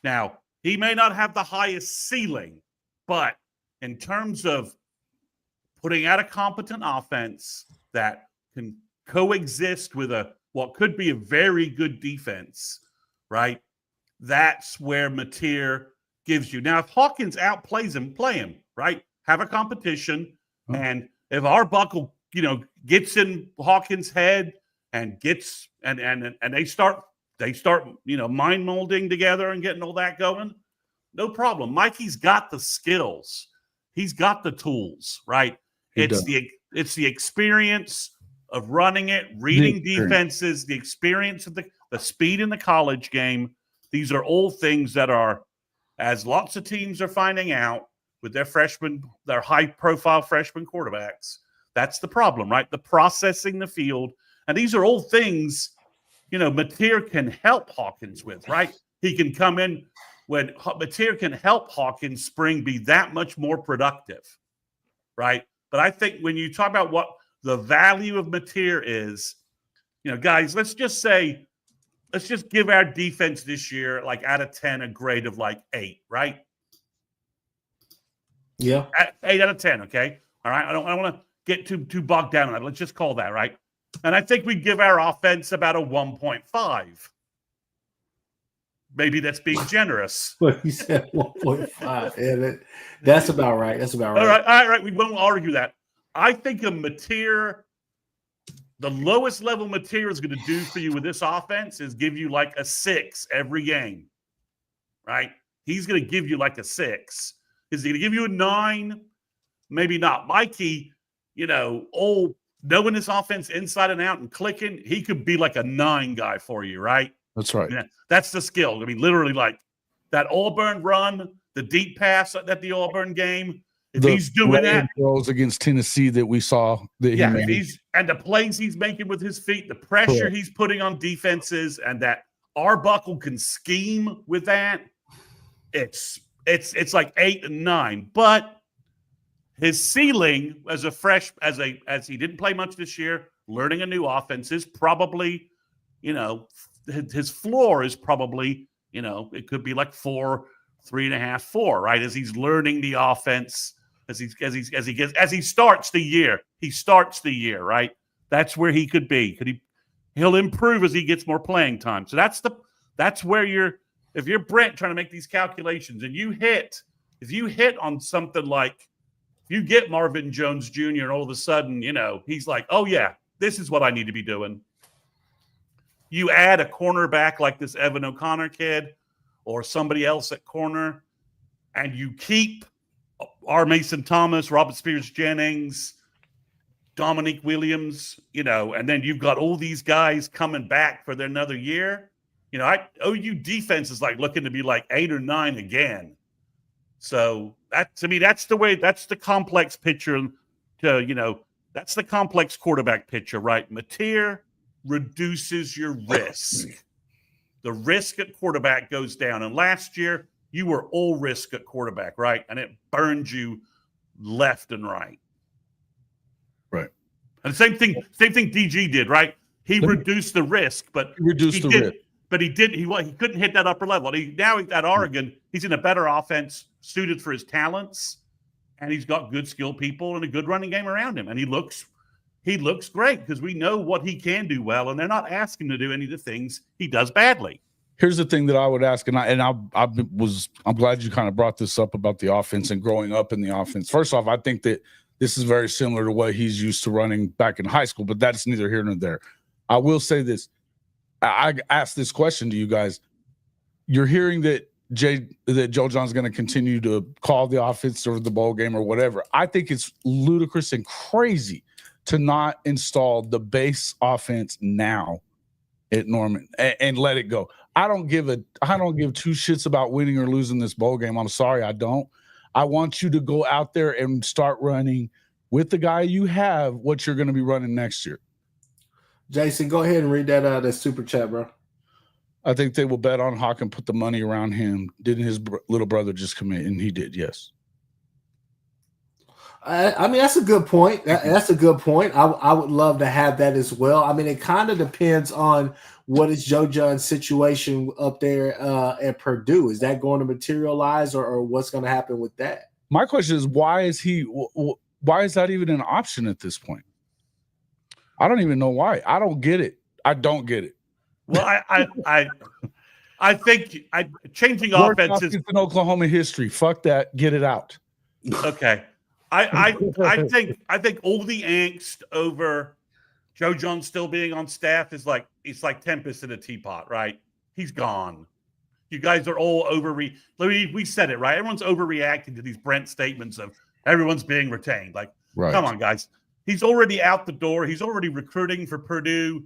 Now, he may not have the highest ceiling, but in terms of putting out a competent offense that can coexist with what could be a very good defense, right? That's where Mateer gives you. Now, if Hawkins outplays him, play him, right? Have a competition. And if Arbuckle, gets in Hawkins' head and gets and they start, mind molding together and getting all that going, no problem. Mikey's got the skills. He's got the tools, right? It's the experience of running it, reading defenses, the experience of the speed in the college game. These are all things that are, as lots of teams are finding out with their high-profile freshman quarterbacks, that's the problem, right? The processing the field. And these are all things, Mateer can help Hawkins with, right? He can come in when Mateer can help Hawkins spring be that much more productive, right? But I think when you talk about what the value of Mateer is, guys, let's just give our defense this year, like out of 10, a grade of like 8, right? Yeah. 8 out of 10, okay? All right. I don't want to get too bogged down on that. Let's just call that, right? And I think we give our offense about a 1.5. Maybe that's being generous. Well, you said 1.5. Yeah, that's about right. That's about right. All right. We won't argue that. I think a Mateer, the lowest level Mateer is going to do for you with this offense is give you like a 6 every game, right? He's going to give you like a 6. Is he going to give you a 9? Maybe not. Mikey, knowing this offense inside and out and clicking, he could be like a 9 guy for you, right? That's right. Yeah, that's the skill. I mean, literally like that Auburn run, the deep pass at the Auburn game. If he's doing that, throws against Tennessee that we saw that he made. And the plays he's making with his feet, the pressure he's putting on defenses, and that Arbuckle can scheme with that. It's like 8 and 9. But his ceiling as he didn't play much this year, learning a new offense is probably, his floor is probably, it could be like 4, 3.5, 4, right? As he's learning the offense, as he starts the year, right? That's where he could be. He'll improve as he gets more playing time. So that's where if you're Brent trying to make these calculations and if you hit on something like, if you get Marvin Jones Jr. and all of a sudden, he's like, oh yeah, this is what I need to be doing. You add a cornerback like this Evan O'Connor kid or somebody else at corner, and you keep R. Mason Thomas, Robert Spears Jennings, Dominique Williams, and then you've got all these guys coming back for another year. OU defense is like looking to be like 8 or 9 again. So that, to me, that's the complex picture that That's the complex quarterback picture, right? Mateer reduces your risk. The risk at quarterback goes down. And last year, you were all risk at quarterback, right? And it burned you left and right. Right. And the same thing DG did, right? He reduced the risk, but he couldn't hit that upper level. Now at Oregon, he's in a better offense suited for his talents, and he's got good skilled people and a good running game around him. And he looks great because we know what he can do well, and they're not asking him to do any of the things he does badly. Here's the thing that I would ask, and I'm glad you kind of brought this up about the offense and growing up in the offense. First off, I think that this is very similar to what he's used to running back in high school, but that's neither here nor there. I will say this. I asked this question to you guys. You're hearing that Joe John's going to continue to call the offense or the bowl game or whatever. I think it's ludicrous and crazy to not install the base offense now at Norman and let it go. I don't give two shits about winning or losing this bowl game. I'm sorry, I don't. I want you to go out there and start running with the guy you have what you're going to be running next year. Jason, go ahead and read that super chat, bro. I think they will bet on Hawk and put the money around him. Didn't his little brother just commit? And he did, yes. I mean, that's a good point. That's a good point. I would love to have that as well. I mean, it kind of depends on what is Joe John's situation up there at Purdue. Is that going to materialize or what's going to happen with that? My question is, why is that even an option at this point? I don't even know why. I don't get it. I don't get it. Well, I think changing offenses in Oklahoma history. Fuck that. Get it out. Okay. I think all the angst over Joe John still being on staff is like tempest in a teapot, right? He's gone. You guys are all we said it, right? Everyone's overreacting to these Brent statements of everyone's being retained. Like, right. Come on, guys. He's already out the door. He's already recruiting for Purdue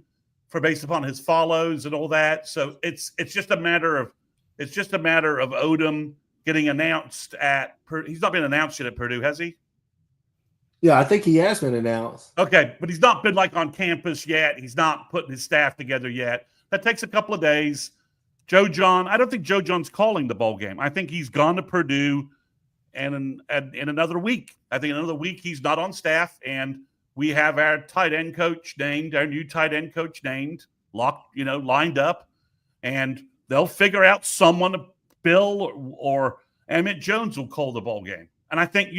based upon his follows and all that. So it's just a matter of Odom getting announced he's not been announced yet at Purdue, has he? Yeah, I think he has been announced. Okay, but he's not been like on campus yet. He's not putting his staff together yet. That takes a couple of days. Joe John, I don't think Joe John's calling the bowl game. I think he's gone to Purdue and in another week. I think another week he's not on staff, and we have our new tight end coach named, lined up, and they'll figure out someone, Bill or Emmett Jones will call the bowl game. And I think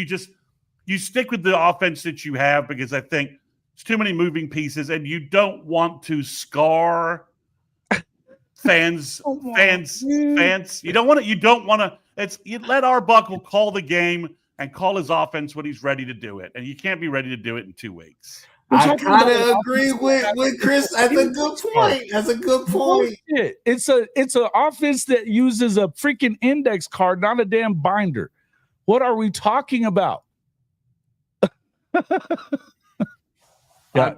you stick with the offense that you have because I think it's too many moving pieces, and you don't want to scar fans. You don't want to. You let Arbuckle call the game and call his offense when he's ready to do it, and you can't be ready to do it in 2 weeks. I kind of agree with Chris. That's a good point. That's a good point. It's an offense that uses a freaking index card, not a damn binder. What are we talking about?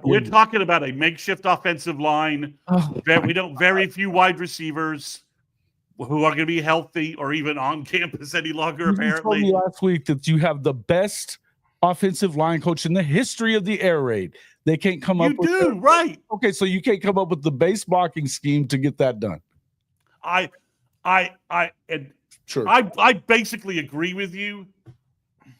We're talking about a makeshift offensive line. Very few wide receivers who are going to be healthy or even on campus any longer. Apparently, you told me last week that you have the best offensive line coach in the history of the air raid. They can't come up. You do, right? Okay, so you can't come up with the base blocking scheme to get that done. I basically agree with you,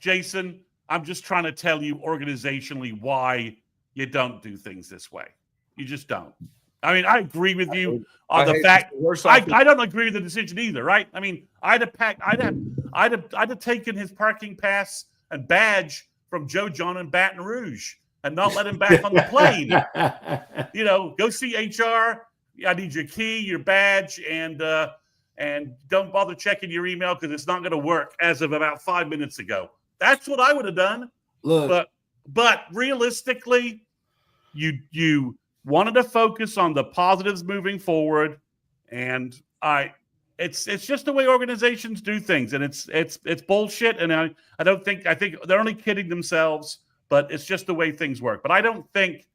Jason. I'm just trying to tell you organizationally why you don't do things this way. You just don't. I mean, I agree with you on the fact. I don't agree with the decision either, right? I mean, I'd have taken his parking pass and badge from Joe John in Baton Rouge and not let him back on the plane. Go see HR. I need your key, your badge, and don't bother checking your email because it's not going to work as of about 5 minutes ago. That's what I would have done. Look, but realistically, you wanted to focus on the positives moving forward, and it's just the way organizations do things, and it's bullshit. And I think they're only kidding themselves, but it's just the way things work. But I don't think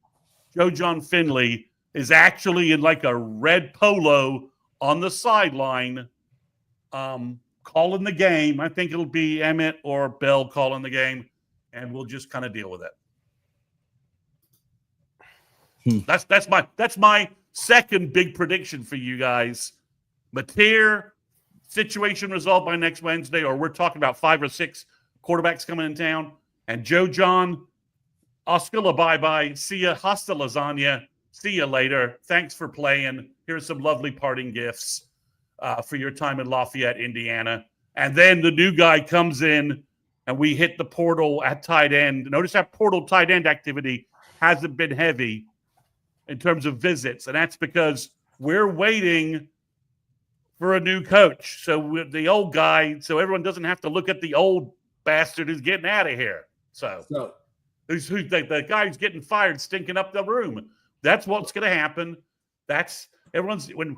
Joe John Finley is actually in like a red polo on the sideline, calling the game. I think it'll be Emmett or Bill calling the game, and we'll just kind of deal with it. That's my second big prediction for you guys. Mateer situation resolved by next Wednesday, or we're talking about 5 or 6 quarterbacks coming in town. And Joe John, Oscilla bye-bye. See ya. Hasta lasagna. See you later. Thanks for playing. Here's some lovely parting gifts for your time in Lafayette, Indiana. And then the new guy comes in, and we hit the portal at tight end. Notice that portal tight end activity hasn't been heavy in terms of visits, and that's because we're waiting for a new coach. So the old guy, so everyone doesn't have to look at the old bastard who's getting out of here. So who's the guy who's getting fired, stinking up the room. That's what's going to happen. That's everyone's when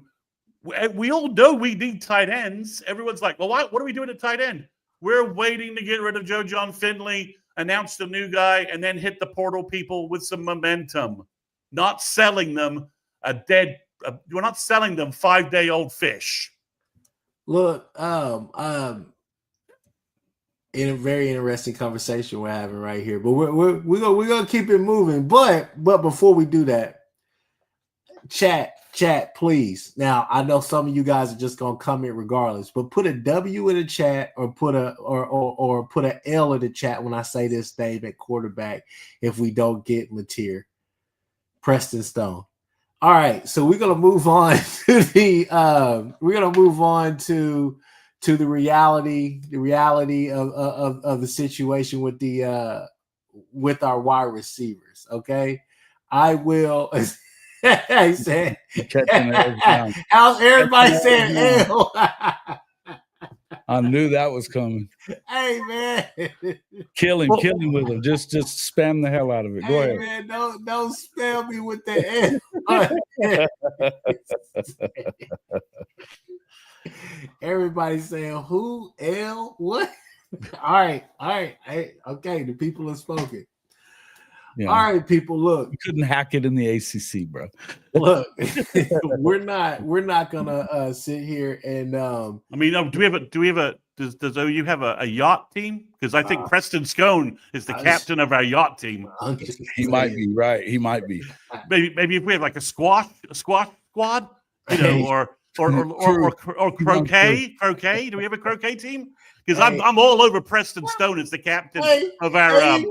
we all know we need tight ends. Everyone's like, well, what are we doing at tight end? We're waiting to get rid of Joe John Finley, announce the new guy, and then hit the portal people with some momentum. Not selling them we're not selling them 5-day-old fish. Look, in a very interesting conversation we're having right here, but we're gonna keep it moving. But before we do that, chat, please. Now I know some of you guys are just gonna comment regardless, but put a W in the chat or put a L in the chat when I say this name at quarterback if we don't get Mateer. Preston Stone. All right, so we're gonna move on to the reality of the situation with the with our wide receivers. Okay, I will. I said, how's everybody saying L? I knew that was coming. Hey man, kill him with him. Just spam the hell out of it. Go ahead, man. Don't spam me with the L. Everybody's saying who L what? All right. Hey, okay, the people have spoken. Yeah. All right, people. Look, you couldn't hack it in the ACC, bro. Look, we're not gonna sit here and. I mean, does OU have a yacht team? Because I think Preston Scone is the captain of our yacht team. He might be right. He might be. Maybe if we have like a squash squad, you know, or croquet. Croquet. Do we have a croquet team? Because I'm all over Preston Stone as the captain of our.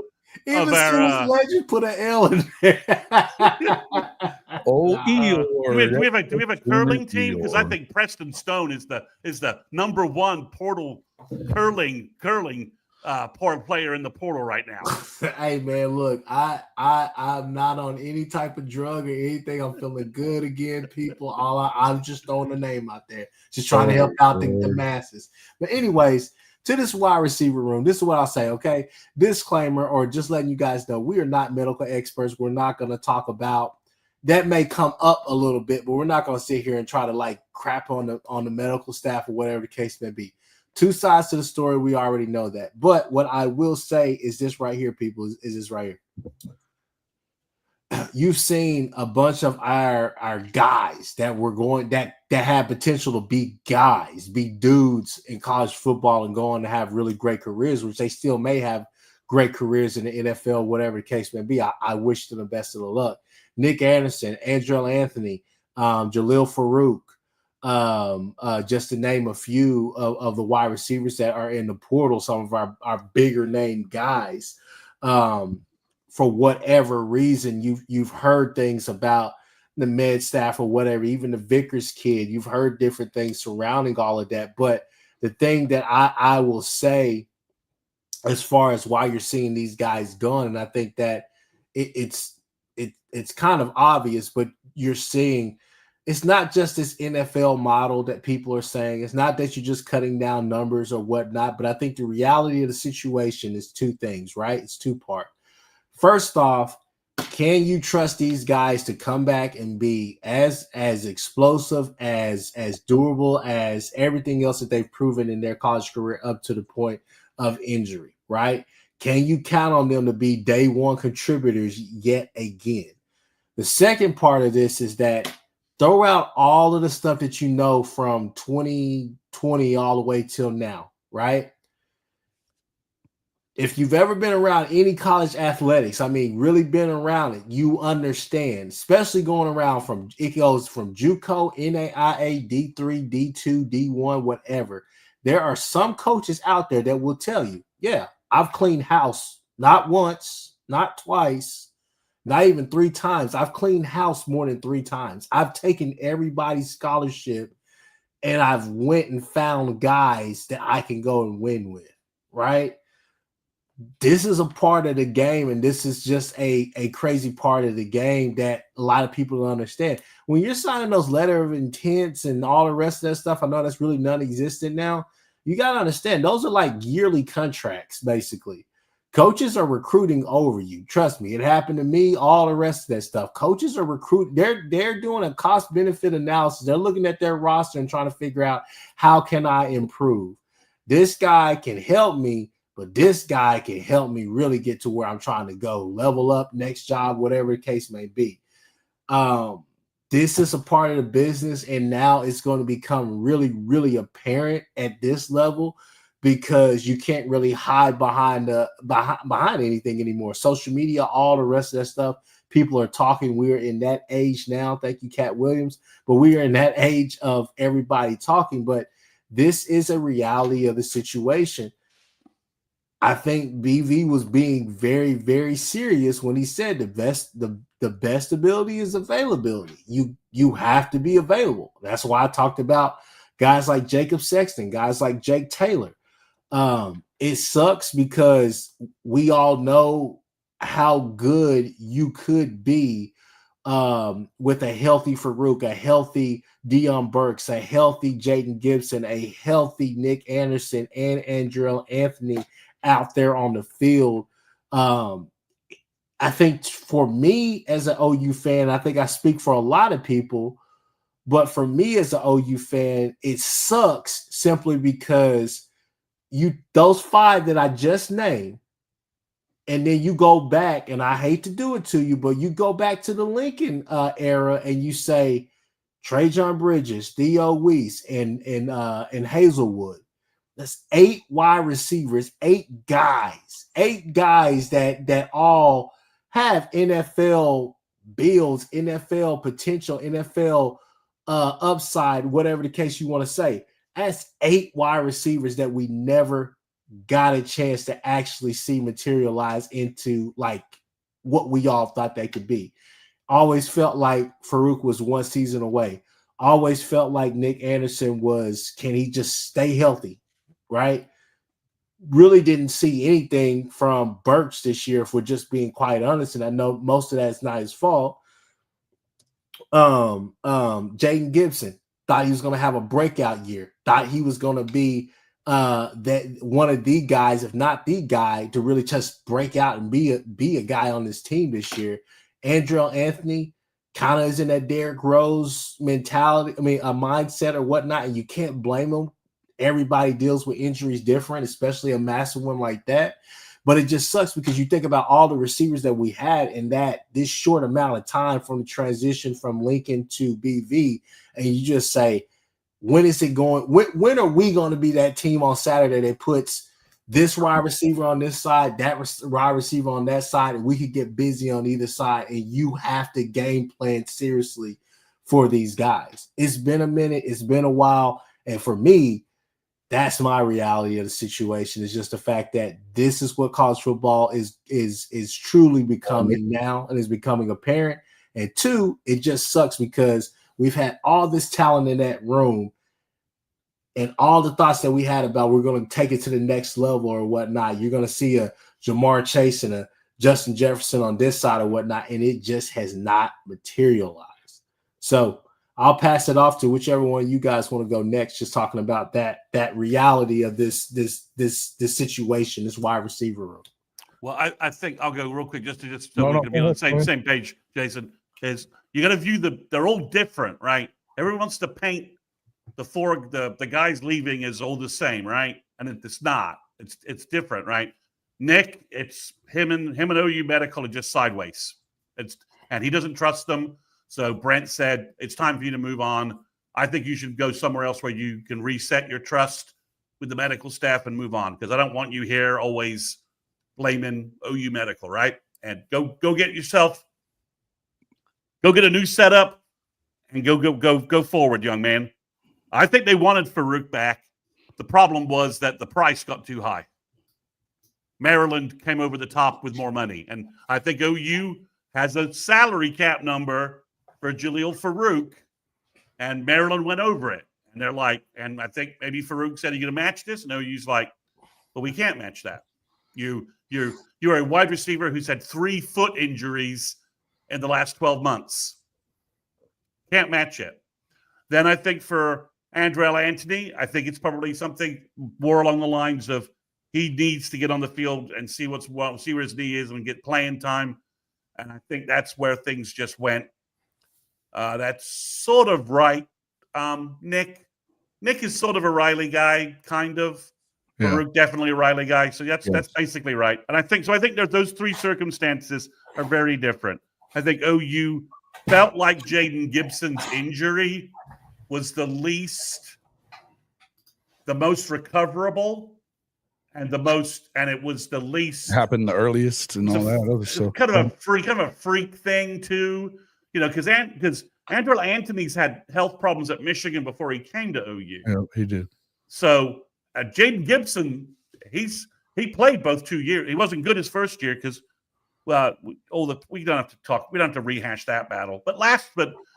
Even legend put an L in there. Do we have a curling team? Because I think Preston Stone is the number one portal curling player in the portal right now. Hey man, look, I'm not on any type of drug or anything. I'm feeling good again, people. I'm just throwing the name out there, just trying to help out the masses. But anyways. To this wide receiver room, this is what I'll say, okay? Disclaimer, or just letting you guys know, we are not medical experts. We're not going to talk about that. May come up a little bit, but we're not going to sit here and try to like crap on the medical staff or whatever the case may be. Two sides to the story. We already know that. But what I will say is this right here, people, is this right here. You've seen a bunch of our guys that were going that had potential to be guys, be dudes in college football and go on to have really great careers, which they still may have great careers in the NFL, whatever the case may be. I wish them the best of the luck. Nick Anderson, Andrell Anthony, Jalil Farouk, just to name a few of the wide receivers that are in the portal, some of our bigger name guys. For whatever reason, you've heard things about the med staff or whatever, even the Vickers kid, you've heard different things surrounding all of that. But the thing that I will say as far as why you're seeing these guys gone, and I think that it's kind of obvious, but you're seeing it's not just this NFL model that people are saying. It's not that you're just cutting down numbers or whatnot, but I think the reality of the situation is two things, right? It's two-part. First off, can you trust these guys to come back and be as explosive, as durable as everything else that they've proven in their college career up to the point of injury, right? Can you count on them to be day one contributors yet again? The second part of this is that throw out all of the stuff that you know from 2020 all the way till now, right? if you've ever been around any college athletics, I mean, really been around it, you understand, especially going around it goes from JUCO, NAIA, D3, D2, D1, whatever. There are some coaches out there that will tell you, yeah, I've cleaned house not once, not twice, not even 3 times. I've cleaned house more than 3 times. I've taken everybody's scholarship and I've went and found guys that I can go and win with, right? This is a part of the game, and this is just a crazy part of the game that a lot of people don't understand. When you're signing those letter of intents and all the rest of that stuff, I know that's really non-existent now. You got to understand, those are like yearly contracts, basically. Coaches are recruiting over you. Trust me, it happened to me, all the rest of that stuff. Coaches are recruiting. They're doing a cost-benefit analysis. They're looking at their roster and trying to figure out, how can I improve? This guy can help me, but this guy can help me really get to where I'm trying to go, level up, next job, whatever the case may be. This is a part of the business, and now it's going to become really, really apparent at this level, because you can't really hide behind anything anymore. Social media, all the rest of that stuff, people are talking. We're in that age now. Thank you, Cat Williams. But we are in that age of everybody talking. But this is a reality of the situation. I think BV was being very, very serious when he said the best ability is availability. You have to be available. That's why I talked about guys like Jacob Sexton, guys like Jake Taylor. It sucks because we all know how good you could be with a healthy Farouk, a healthy Deion Burks, a healthy Jaden Gibson, a healthy Nick Anderson, and Andrell Anthony out there on the field. I think for me as an OU fan, I think I speak for a lot of people, but for me as an OU fan, it sucks simply because those 5 that I just named, and then you go back, and I hate to do it to you, but you go back to the Lincoln era and you say Trajan Bridges, Theo Weiss, and Hazelwood. That's 8 wide receivers, 8 guys that all have NFL builds, NFL potential, NFL upside, whatever the case you want to say. That's 8 wide receivers that we never got a chance to actually see materialize into like what we all thought they could be. Always felt like Farouk was 1 season away. Always felt like Nick Anderson can he just stay healthy, right? Really didn't see anything from Burks this year, if we're just being quite honest, and I know most of that is not his fault. Jaden Gibson, thought he was going to have a breakout year. Thought he was going to be that one of the guys, if not the guy, to really just break out and be a guy on this team this year. Andrell Anthony kind of is in that Derrick Rose mentality. I mean, a mindset or whatnot, and you can't blame him. Everybody deals with injuries different, especially a massive one like that. But it just sucks because you think about all the receivers that we had in this short amount of time from the transition from Lincoln to BV, and you just say, when is it going? When are we going to be that team on Saturday that puts this wide receiver on this side, that wide receiver on that side, and we could get busy on either side, and you have to game plan seriously for these guys? It's been a minute. It's been a while. And for me, that's my reality of the situation. Is just the fact that this is what college football is truly becoming now, and is becoming apparent. And 2, it just sucks because we've had all this talent in that room, and all the thoughts that we had about we're going to take it to the next level or whatnot. You're going to see a Jamar Chase and a Justin Jefferson on this side or whatnot, and it just has not materialized. So I'll pass it off to whichever one you guys want to go next, just talking about that reality of this situation, this wide receiver room. Well, I think I'll go real quick just so we can be on the same page, Jason. Is you got to view they're all different, right? Everyone wants to paint the guys leaving as all the same, right? And it's not. It's different, right? Nick, it's him and OU Medical are just sideways. And he doesn't trust them. So Brent said, it's time for you to move on. I think you should go somewhere else where you can reset your trust with the medical staff and move on, because I don't want you here always blaming OU Medical, right? And go get yourself, go get a new setup, and go forward, young man. I think they wanted Farouk back. The problem was that the price got too high. Maryland came over the top with more money, and I think OU has a salary cap number for Jaleel Farouk, and Maryland went over it. And they're like, and I think maybe Farouk said, "Are you going to match this?" And OU's like, "Well, we can't match that. You're a wide receiver who's had 3 foot injuries in the last 12 months. Can't match it." Then I think for Andrell Anthony, I think it's probably something more along the lines of he needs to get on the field and see where his knee is and get playing time. And I think that's where things just went. That's sort of right. Nick is sort of a Riley guy, kind of. Yeah. Farouk definitely a Riley guy. So that's basically right. And I think those 3 circumstances are very different. I think OU felt like Jaden Gibson's injury was the most recoverable, and it was the least happened the earliest and all that other stuff. Kind of a freak thing too, because Andrell Anthony's had health problems at Michigan before he came to OU. Yeah, he did. So Jaden Gibson, he played both 2 years. He wasn't good his first year because we don't have to talk. We don't have to rehash that battle. But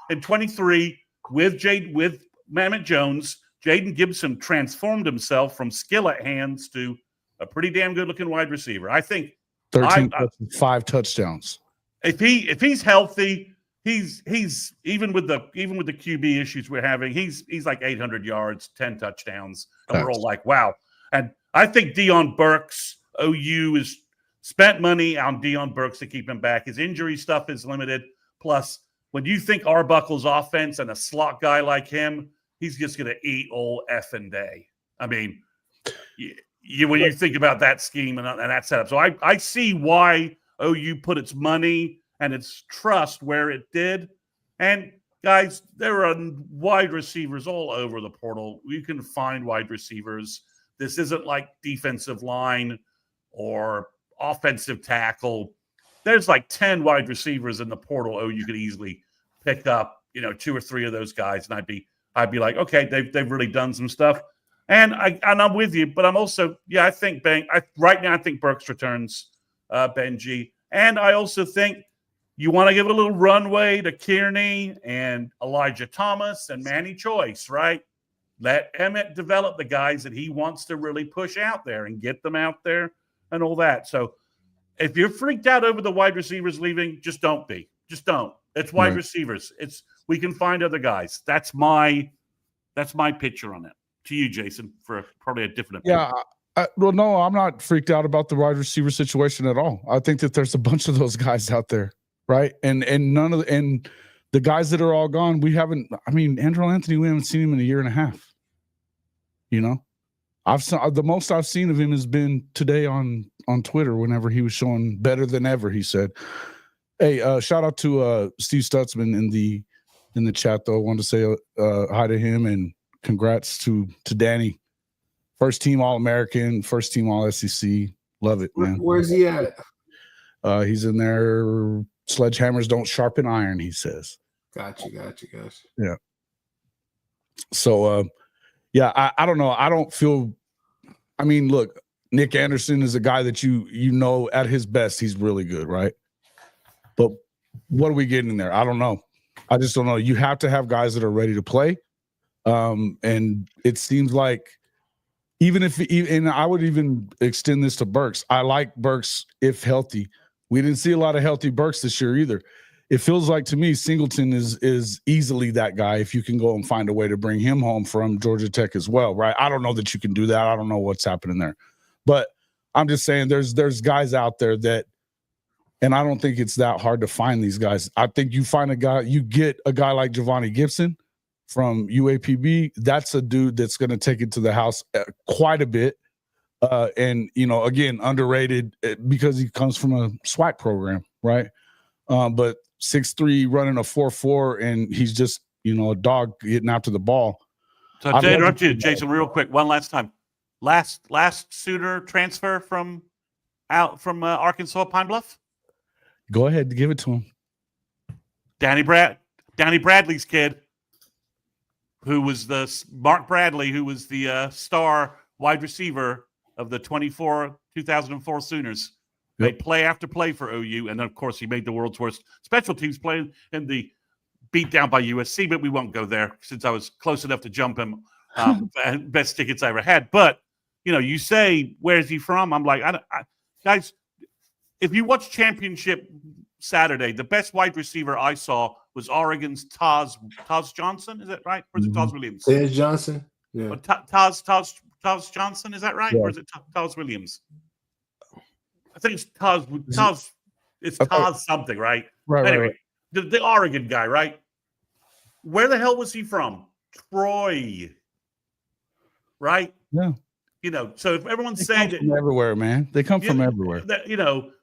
in 23 with Mammoth Jones, Jaden Gibson transformed himself from skillet hands to a pretty damn good looking wide receiver. I think 5 touchdowns. If he's healthy, he's even with the QB issues we're having, he's like 800 yards, 10 touchdowns, and we're all like, wow. And I think Deion Burks, OU has spent money on Deion Burks to keep him back. His injury stuff is limited. Plus, when you think Arbuckle's offense and a slot guy like him, he's just going to eat all effing day. I mean, when you think about that scheme and that setup. So I see why OU put its money and its trust where it did. And, guys, there are wide receivers all over the portal. You can find wide receivers. This isn't like defensive line or offensive tackle. There's like 10 wide receivers in the portal. You could easily pick up, 2 or 3 of those guys, and I'd be like, okay, they've really done some stuff. And I'm with you, but I'm also, I think right now I think Burks returns, Benji, and I also think you want to give a little runway to Kearney and Elijah Thomas and Manny Choice, right? Let Emmett develop the guys that he wants to really push out there and get them out there and all that. So if you're freaked out over the wide receivers leaving, just don't be. Just don't. It's wide receivers. We can find other guys. That's my picture on it. To you, Jason, for probably a different opinion. Yeah. No, I'm not freaked out about the wide receiver situation at all. I think that there's a bunch of those guys out there, right? And the guys that are all gone, Andrell Anthony, we haven't seen him in a year and a half. The most I've seen of him has been today on Twitter whenever he was showing better than ever, he said. Hey, shout out to Steve Stutzman in the chat, though. I wanted to say hi to him and congrats to Danny. First team All-American, first team All-SEC. Love it, man. Where's he at? He's in there. Sledgehammers don't sharpen iron, he says. Gotcha. Yeah. So, I don't know. I don't feel – look, Nick Anderson is a guy that you know at his best, he's really good, right? But what are we getting there? I don't know. I just don't know. You have to have guys that are ready to play. And it seems like and I would even extend this to Burks. I like Burks if healthy. We didn't see a lot of healthy Burks this year either. It feels like to me Singleton is easily that guy if you can go and find a way to bring him home from Georgia Tech as well, right? I don't know that you can do that. I don't know what's happening there. But I'm just saying there's guys out there that, and I don't think it's that hard to find these guys. I think you get a guy like Giovanni Gibson from UAPB. That's a dude that's going to take it to the house quite a bit. And, again, underrated because he comes from a SWAC program, right? But 6'3", running a 4.4, and he's just, a dog getting after the ball. So to interrupt you, Jason, real quick, one last time. Last Sooner transfer from out from Arkansas Pine Bluff? Go ahead, give it to him. Danny Bradley's kid, who was Mark Bradley, who was the star wide receiver of the 2004 Sooners. Yep. Made play after play for OU, and then, of course, he made the world's worst special teams play in the beat down by USC, but we won't go there since I was close enough to jump him. Best tickets I ever had. But, you say, where's he from? I'm like, guys, if you watch Championship Saturday, the best wide receiver I saw was Oregon's Taz Johnson. Is that right? Or is it Taz Williams? Taz Johnson? Yeah. Taz Johnson, is that right? Yeah. Or is it Taz Williams? I think it's Taz. It's Taz something, right? Right. Anyway, right. The Oregon guy, right? Where the hell was he from? Troy, right? Yeah. So if everyone's saying that, from everywhere, man, they come from everywhere.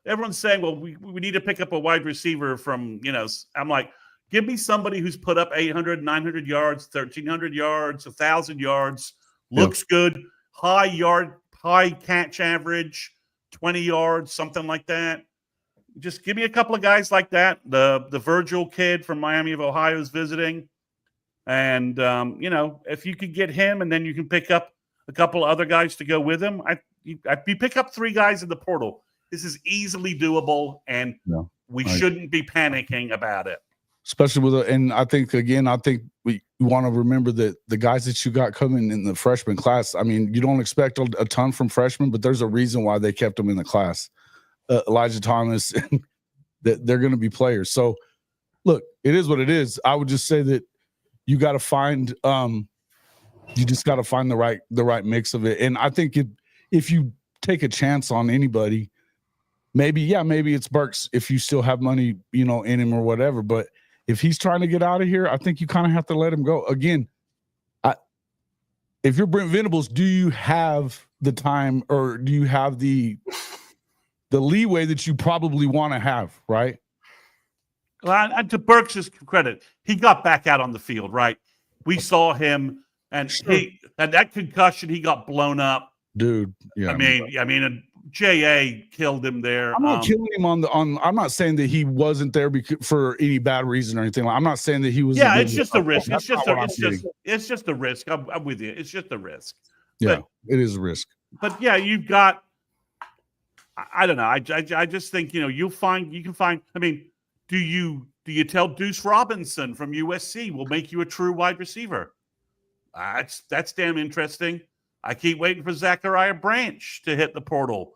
Everyone's saying, well, we need to pick up a wide receiver from, I'm like, give me somebody who's put up 800, 900 yards, 1,300 yards, 1,000 yards, looks good, high catch average, 20 yards, something like that. Just give me a couple of guys like that. The Virgil kid from Miami of Ohio is visiting. And, if you could get him and then you can pick up a couple of other guys to go with him, you pick up 3 guys in the portal. This is easily doable, and we shouldn't be panicking about it. Especially and I think we want to remember that the guys that you got coming in the freshman class, I mean, you don't expect a ton from freshmen, but there's a reason why they kept them in the class. Elijah Thomas, that they're going to be players. So, look, it is what it is. I would just say that you got to find you just got to find the right mix of it. And I think if you take a chance on anybody, maybe it's Burks if you still have money, in him or whatever. But if he's trying to get out of here, I think you kind of have to let him go. Again, if you're Brent Venables, do you have the time or do you have the leeway that you probably want to have, right? Well, and to Burks' credit, he got back out on the field, right? We saw him, and he had that concussion. He got blown up, dude. Yeah, I mean, JA killed him there. I'm not killing him on. I'm not saying that he wasn't there for any bad reason or anything. I'm not saying that he was. Yeah, it's just a risk. It's just a risk. I'm with you. It's just a risk. Yeah, it is a risk. But yeah, you've got. I don't know. I just think you can find. I mean, do you tell Deuce Robinson from USC will make you a true wide receiver? That's damn interesting. I keep waiting for Zachariah Branch to hit the portal.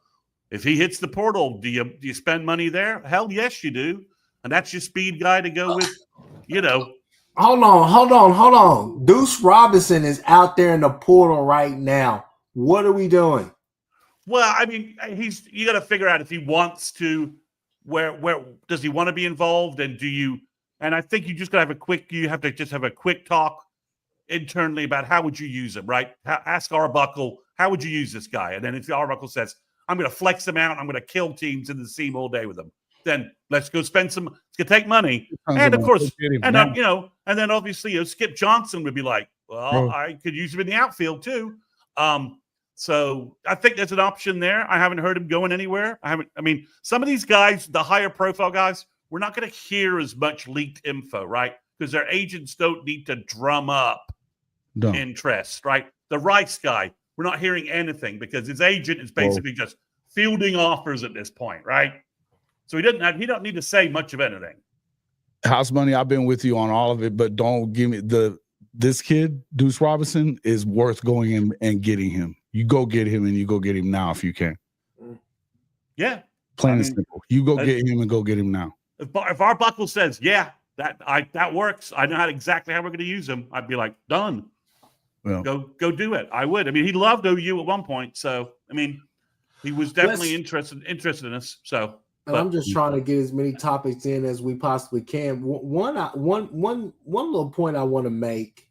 If he hits the portal, do you spend money there? Hell yes, you do. And that's your speed guy to go with. Hold on. Deuce Robinson is out there in the portal right now. What are we doing? Well, I mean, you got to figure out if he wants to. Where does he want to be involved? And and I think you just got to have a quick talk internally about how would you use him, right? Ask Arbuckle, how would you use this guy? And then if Arbuckle says, I'm going to flex him out, I'm going to kill teams in the seam all day with him, then let's go spend some, it's going to take money. And of course, and then obviously Skip Johnson would be like, well, I could use him in the outfield too. So I think there's an option there. I haven't heard him going anywhere. Some of these guys, the higher profile guys, we're not going to hear as much leaked info, right? Because their agents don't need to drum up interest, right? The Rice guy, we're not hearing anything because his agent is basically just fielding offers at this point, right? So he don't need to say much of anything. House money, I've been with you on all of it, but don't give me this kid, Deuce Robinson, is worth going in and getting him. You go get him and you go get him now if you can. Yeah. Plain and simple. You go get him and go get him now. If Arbuckle says, yeah, that works, I know exactly how we're going to use him, I'd be like, done. Well, go do it. I would. I mean, he loved OU at one point, so he was definitely interested in us. So I'm just trying to get as many topics in as we possibly can. One little point I want to make.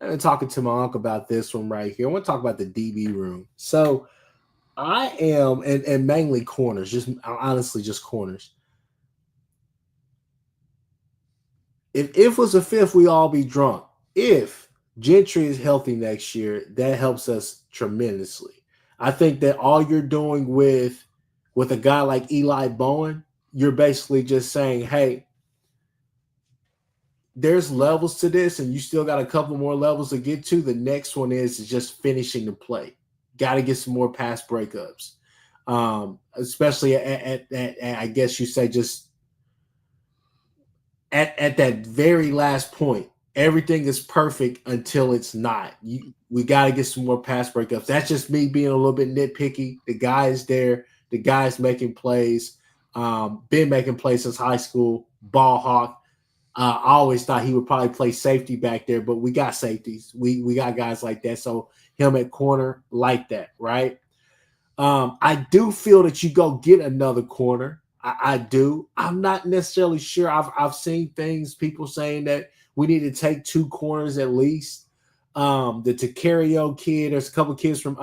I've been talking to my uncle about this one right here. I want to talk about the DB room. So I am, and mainly corners, just corners. If it was a fifth, we all be drunk. If Gentry is healthy next year, that helps us tremendously. I think that all you're doing with with a guy like Eli Bowen, you're basically just saying, hey, there's levels to this, and you still got a couple more levels to get to. The next one is just finishing the play. Got to get some more pass breakups, especially at I guess you say just at that very last point. Everything is perfect until it's not. We got to get some more pass breakups. That's just me being a little bit nitpicky. The guy is there. The guy's making plays. Been making plays since high school. Ball hawk. I always thought he would probably play safety back there, but we got safeties. We got guys like that. So him at corner like that, right? I do feel that you go get another corner. I do. I'm not necessarily sure. I've seen things, people saying that we need to take 2 corners at least. The Tacario kid, there's a couple of kids from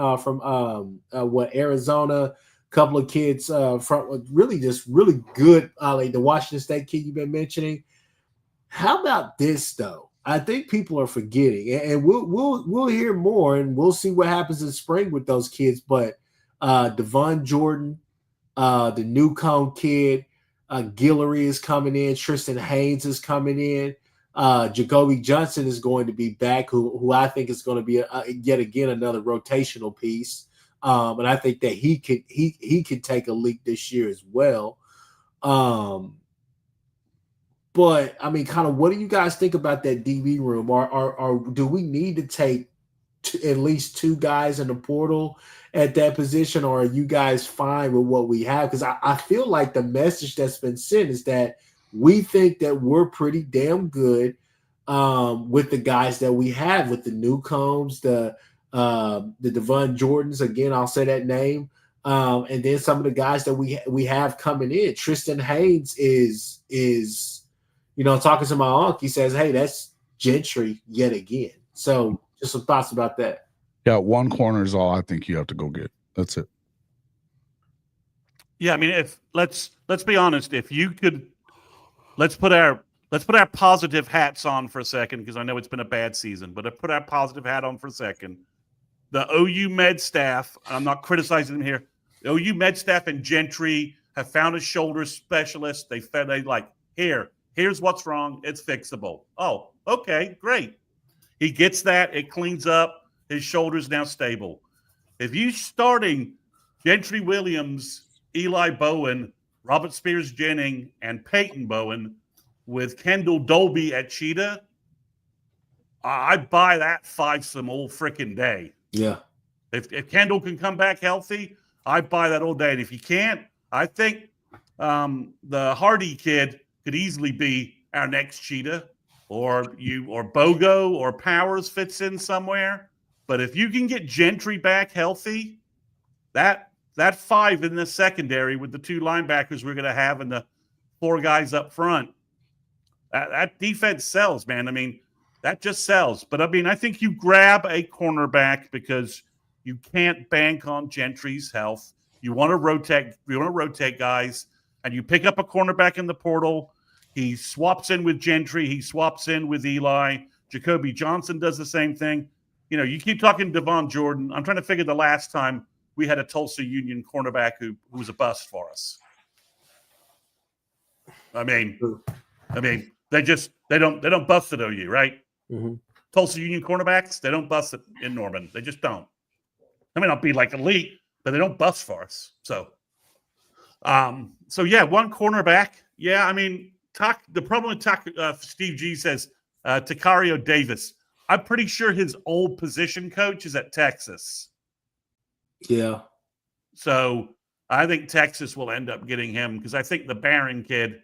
Arizona, a couple of kids from really good, like the Washington State kid you've been mentioning. How about this though? I think people are forgetting, and we'll hear more, and we'll see what happens in spring with those kids. But Devon Jordan, the Newcomb kid, Guillory is coming in, Tristan Haynes is coming in, Jacoby Johnson is going to be back, who I think is going to be yet again another rotational piece, and I think that he could take a leap this year as well. But I mean, kind of, what do you guys think about that DB room? Or do we need to take at least 2 guys in the portal at that position, or are you guys fine with what we have? Because I feel like the message that's been sent is that we think that we're pretty damn good with the guys that we have, with the Newcombs, the Devon Jordans. Again, I'll say that name. And then some of the guys that we have coming in. Tristan Haynes is talking to my uncle, he says, hey, that's Gentry yet again. So just some thoughts about that. Yeah, 1 corner is all I think you have to go get. That's it. Yeah, I mean, let's be honest, if you could, let's put our positive hats on for a second, because I know it's been a bad season, but put our positive hat on for a second. The OU med staff, I'm not criticizing them here, the OU med staff and Gentry have found a shoulder specialist. They like, here's what's wrong. It's fixable. Oh, okay, great. He gets that. It cleans up. His shoulder's now stable. If you starting Gentry Williams, Eli Bowen, Robert Spears Jennings, and Peyton Bowen with Kendall Dolby at Cheetah, I buy that 5 some old freaking day. Yeah. If Kendall can come back healthy, I buy that all day. And if he can't, I think the Hardy kid could easily be our next Cheetah, or Bogo or Powers fits in somewhere. But if you can get Gentry back healthy, that 5 in the secondary with the 2 linebackers we're going to have and the 4 guys up front, that defense sells, man. I mean, that just sells. But I mean, I think you grab a cornerback because you can't bank on Gentry's health. You want to rotate guys, and you pick up a cornerback in the portal. He swaps in with Gentry. He swaps in with Eli. Jacoby Johnson does the same thing. You keep talking Devon Jordan. I'm trying to figure the last time we had a Tulsa Union cornerback who was a bust for us. I mean, they don't bust at OU, right? Mm-hmm. Tulsa Union cornerbacks, they don't bust it in Norman. They just don't. They may not be like elite, but they don't bust for us. So yeah, 1 cornerback. Yeah, I mean, the problem with Steve G says Tacario Davis. I'm pretty sure his old position coach is at Texas. Yeah. So I think Texas will end up getting him, because I think the Barron kid,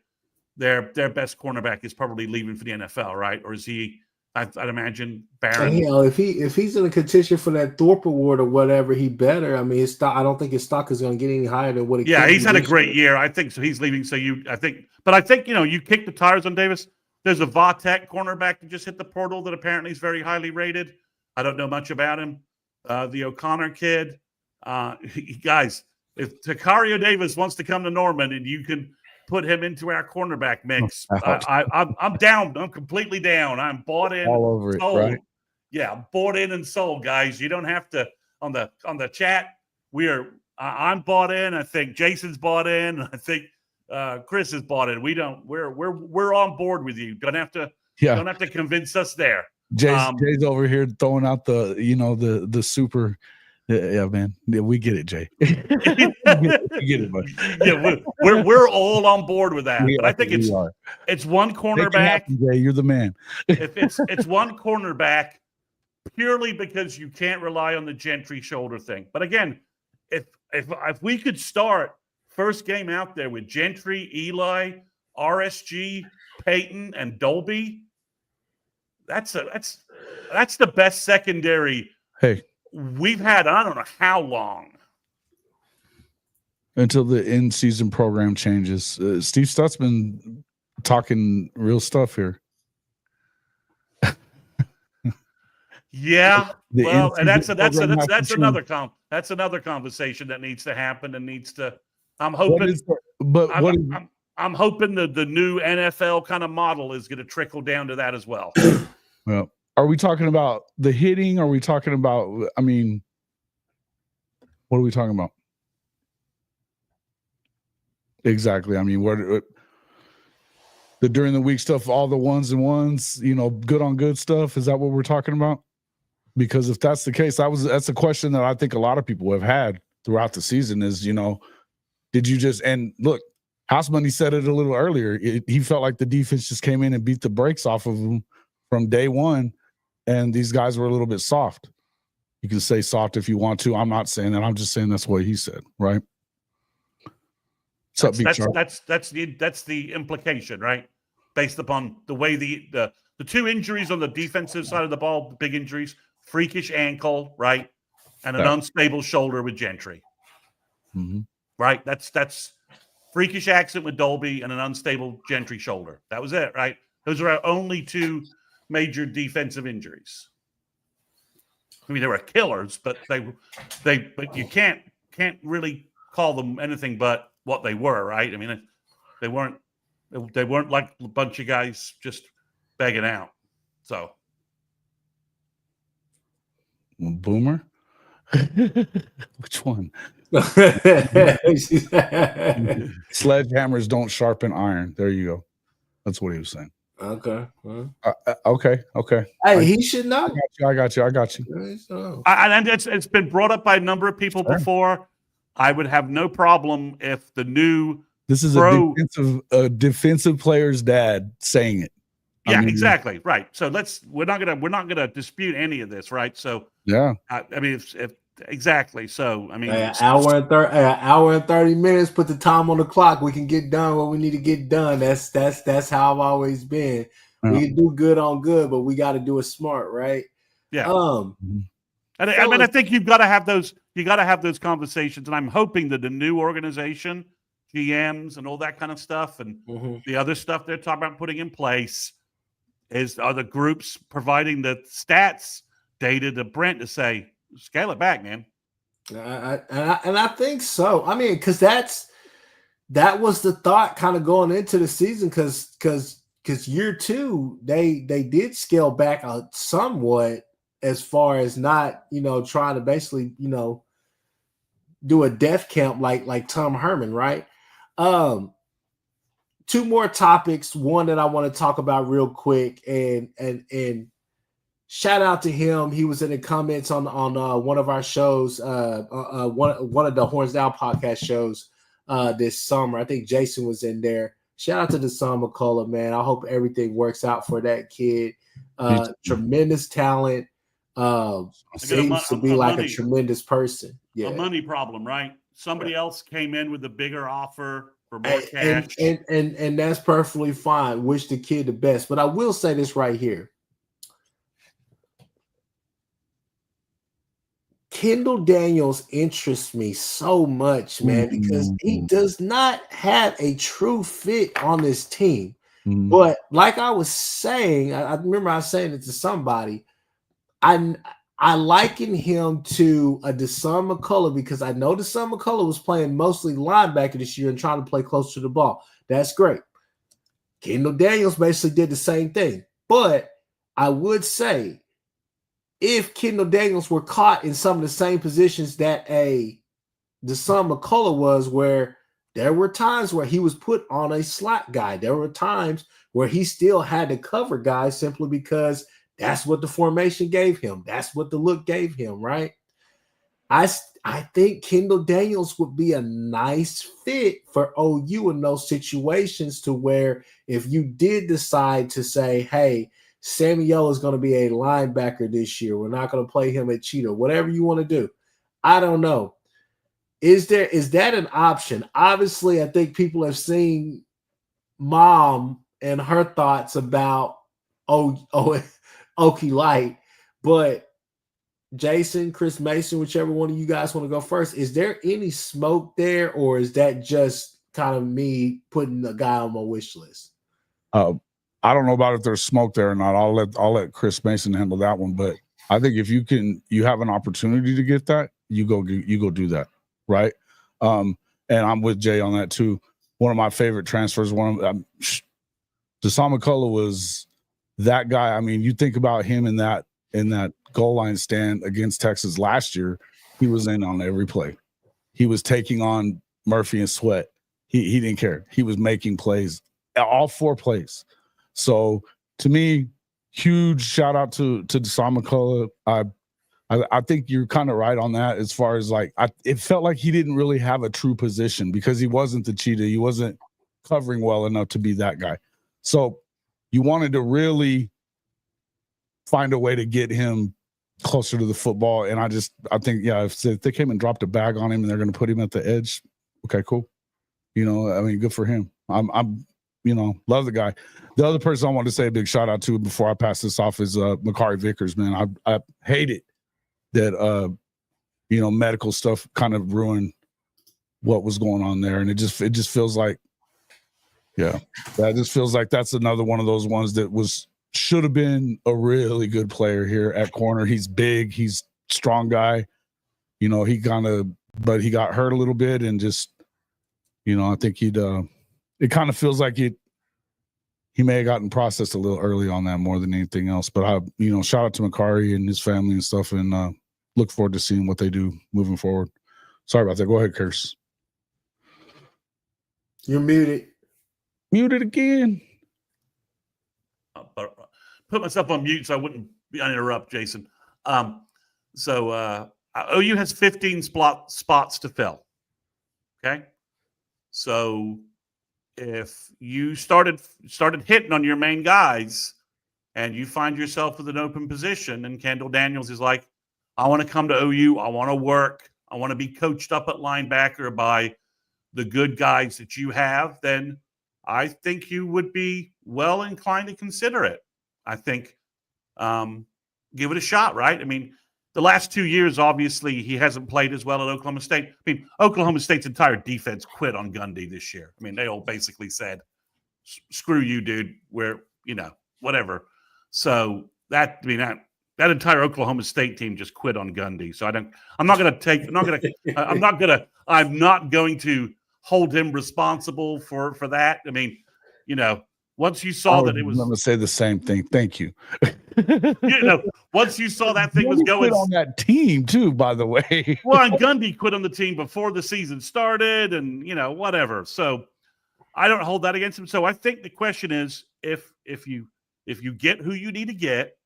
their best cornerback, is probably leaving for the NFL, right? Or is he? I'd imagine Barron. If he's in a contention for that Thorpe Award or whatever, he better. I mean, his stock. I don't think his stock is going to get any higher than what it. Yeah, he's had a great year. I think so. He's leaving. So you kick the tires on Davis. There's a Vatek cornerback that just hit the portal that apparently is very highly rated. I don't know much about him. The O'Connor kid. Guys, if Tacario Davis wants to come to Norman and you can put him into our cornerback mix, I'm down. I'm completely down. I'm bought in. All over sold. It, right? Yeah, bought in and sold, guys. You don't have to on the chat. We're I'm bought in. I think Jason's bought in. I think Kchris is bought in. We're on board with you. Don't have to convince us there. Jay's over here throwing out the super. Yeah, man. Yeah, we get it, Jay. we get it, buddy. Yeah, we're all on board with that. But I think it's one cornerback. Happen, Jay, you're the man. If it's one cornerback, purely because you can't rely on the Gentry shoulder thing. But again, if we could start first game out there with Gentry, Eli, RSG, Peyton, and Dolby, that's the best secondary. Hey. We've had, I don't know how long. Until the in-season program changes. Steve Stutzman talking real stuff here. Yeah. Well, and that's another conversation that needs to happen and needs to. I'm hoping. I'm hoping the new NFL kind of model is going to trickle down to that as well. Well. Are we talking about the hitting? Are we talking about, what are we talking about? Exactly. What the during the week stuff, all the ones and ones, good on good stuff. Is that what we're talking about? Because if that's the case, that's a question that I think a lot of people have had throughout the season is, did you just, and look, House Money said it a little earlier. He felt like the defense just came in and beat the brakes off of him from day one. And these guys were a little bit soft. You can say soft if you want to. I'm not saying that. I'm just saying that's what he said, right? That's the implication, right? Based upon the way the two injuries on the defensive side of the ball, the big injuries, freakish ankle, right, and an unstable shoulder with Gentry, right? That's freakish accident with Dolby and an unstable Gentry shoulder. That was it, right? Those are our only two major defensive injuries. I mean, they were killers, but but you can't really call them anything but what they were, right? I mean, they weren't like a bunch of guys just begging out. So, Boomer, which one? Sledgehammers don't sharpen iron. There you go. That's what he was saying. Okay. Okay. Hey, he should know. I got you. And it's been brought up by a number of people before. I would have no problem if the new this is a defensive player's dad saying it. Yeah, exactly. Right. So we're not gonna dispute any of this, right? So yeah. If exactly. So an hour and 30 minutes. Put the time on the clock. We can get done what we need to get done. That's how I've always been. We can do good on good, but we got to do it smart, right? Yeah. I think you've got to have those. You got to have those conversations, and I'm hoping that the new organization, GMs, and all that kind of stuff, and the other stuff they're talking about putting in place, are the groups providing the stats data to Brent to say, scale it back, man. I think so. I mean, because that was the thought kind of going into the season, because year two they did scale back somewhat as far as not trying to basically do a death camp like Tom Herman, right? Two more topics. One that I want to talk about real quick, and shout out to him. He was in the comments on one of our shows, one of the Horns Down podcast shows this summer. I think Jason was in there. Shout out to the son McCullough, man. I hope everything works out for that kid. Tremendous talent. Seems to be like a tremendous person. Yeah, a money problem, right? Somebody else came in with a bigger offer for more cash, and that's perfectly fine. Wish the kid the best, but I will say this right here. Kendall Daniels interests me so much, man, because he does not have a true fit on this team. But like I was saying, I remember I was saying it to somebody. I liken him to a Deshaun McCullough because I know Deshaun McCullough was playing mostly linebacker this year and trying to play close to the ball. That's great. Kendall Daniels basically did the same thing. But I would say, if Kendall Daniels were caught in some of the same positions that a Deshaun McCullough was, where there were times where he was put on a slot guy. There were times where he still had to cover guys simply because that's what the formation gave him. That's what the look gave him, right? I think Kendall Daniels would be a nice fit for OU in those situations, to where if you did decide to say, hey, Samuel is going to be a linebacker this year, we're not going to play him at cheetah, whatever you want to do. I don't know. Is that an option? Obviously, I think people have seen Mom and her thoughts about Okie Light, but Jason, Chris Mason, whichever one of you guys want to go first, is there any smoke there, or is that just kind of me putting the guy on my wish list? I don't know about if there's smoke there or not. I'll let Chris Mason handle that one. But I think if you have an opportunity to get that, you go do that, right? And I'm with Jay on that too. One of my favorite transfers. Deshaun McCullough was that guy. I mean, you think about him in that goal line stand against Texas last year. He was in on every play. He was taking on Murphy and Sweat. He didn't care. He was making plays, all 4 plays. So to me, huge shout out to Deshaun McCullough. I think you're kind of right on that, as far as like, it felt like he didn't really have a true position because he wasn't the cheetah. He wasn't covering well enough to be that guy. So you wanted to really find a way to get him closer to the football. And I think, yeah, if they came and dropped a bag on him and they're going to put him at the edge, okay, cool. I mean, good for him. I'm love the guy. The other person I want to say a big shout out to before I pass this off is Makari Vickers, man. I hate it that medical stuff kind of ruined what was going on there, and it just feels like, yeah, that just feels like that's another one of those ones that should have been a really good player here at corner. He's big, he's strong guy. He but he got hurt a little bit, and just I think it kind of feels like he may have gotten processed a little early on that more than anything else. But shout out to Makari and his family and stuff, and look forward to seeing what they do moving forward. Sorry about that. Go ahead, Kchris. You're muted. Muted again. Put myself on mute so I wouldn't interrupt Jason. So OU has 15 spots to fill. Okay. So if you started hitting on your main guys and you find yourself with an open position, and Kendall Daniels is like, I want to come to OU, I want to work, I want to be coached up at linebacker by the good guys that you have, then I think you would be well inclined to consider it. I think give it a shot, right? I mean, the last 2 years, obviously, he hasn't played as well at Oklahoma State. I mean, Oklahoma State's entire defense quit on Gundy this year. I mean, they all basically said, screw you, dude. We're, whatever. So that entire Oklahoma State team just quit on Gundy. So I'm not going to hold him responsible for that. I mean, once you saw that it was, I'm going to say the same thing. Thank you. Once you saw that thing was going on that team too, by the way. Well, and Gundy quit on the team before the season started, and whatever. So I don't hold that against him. So I think the question is, if you get who you need to get,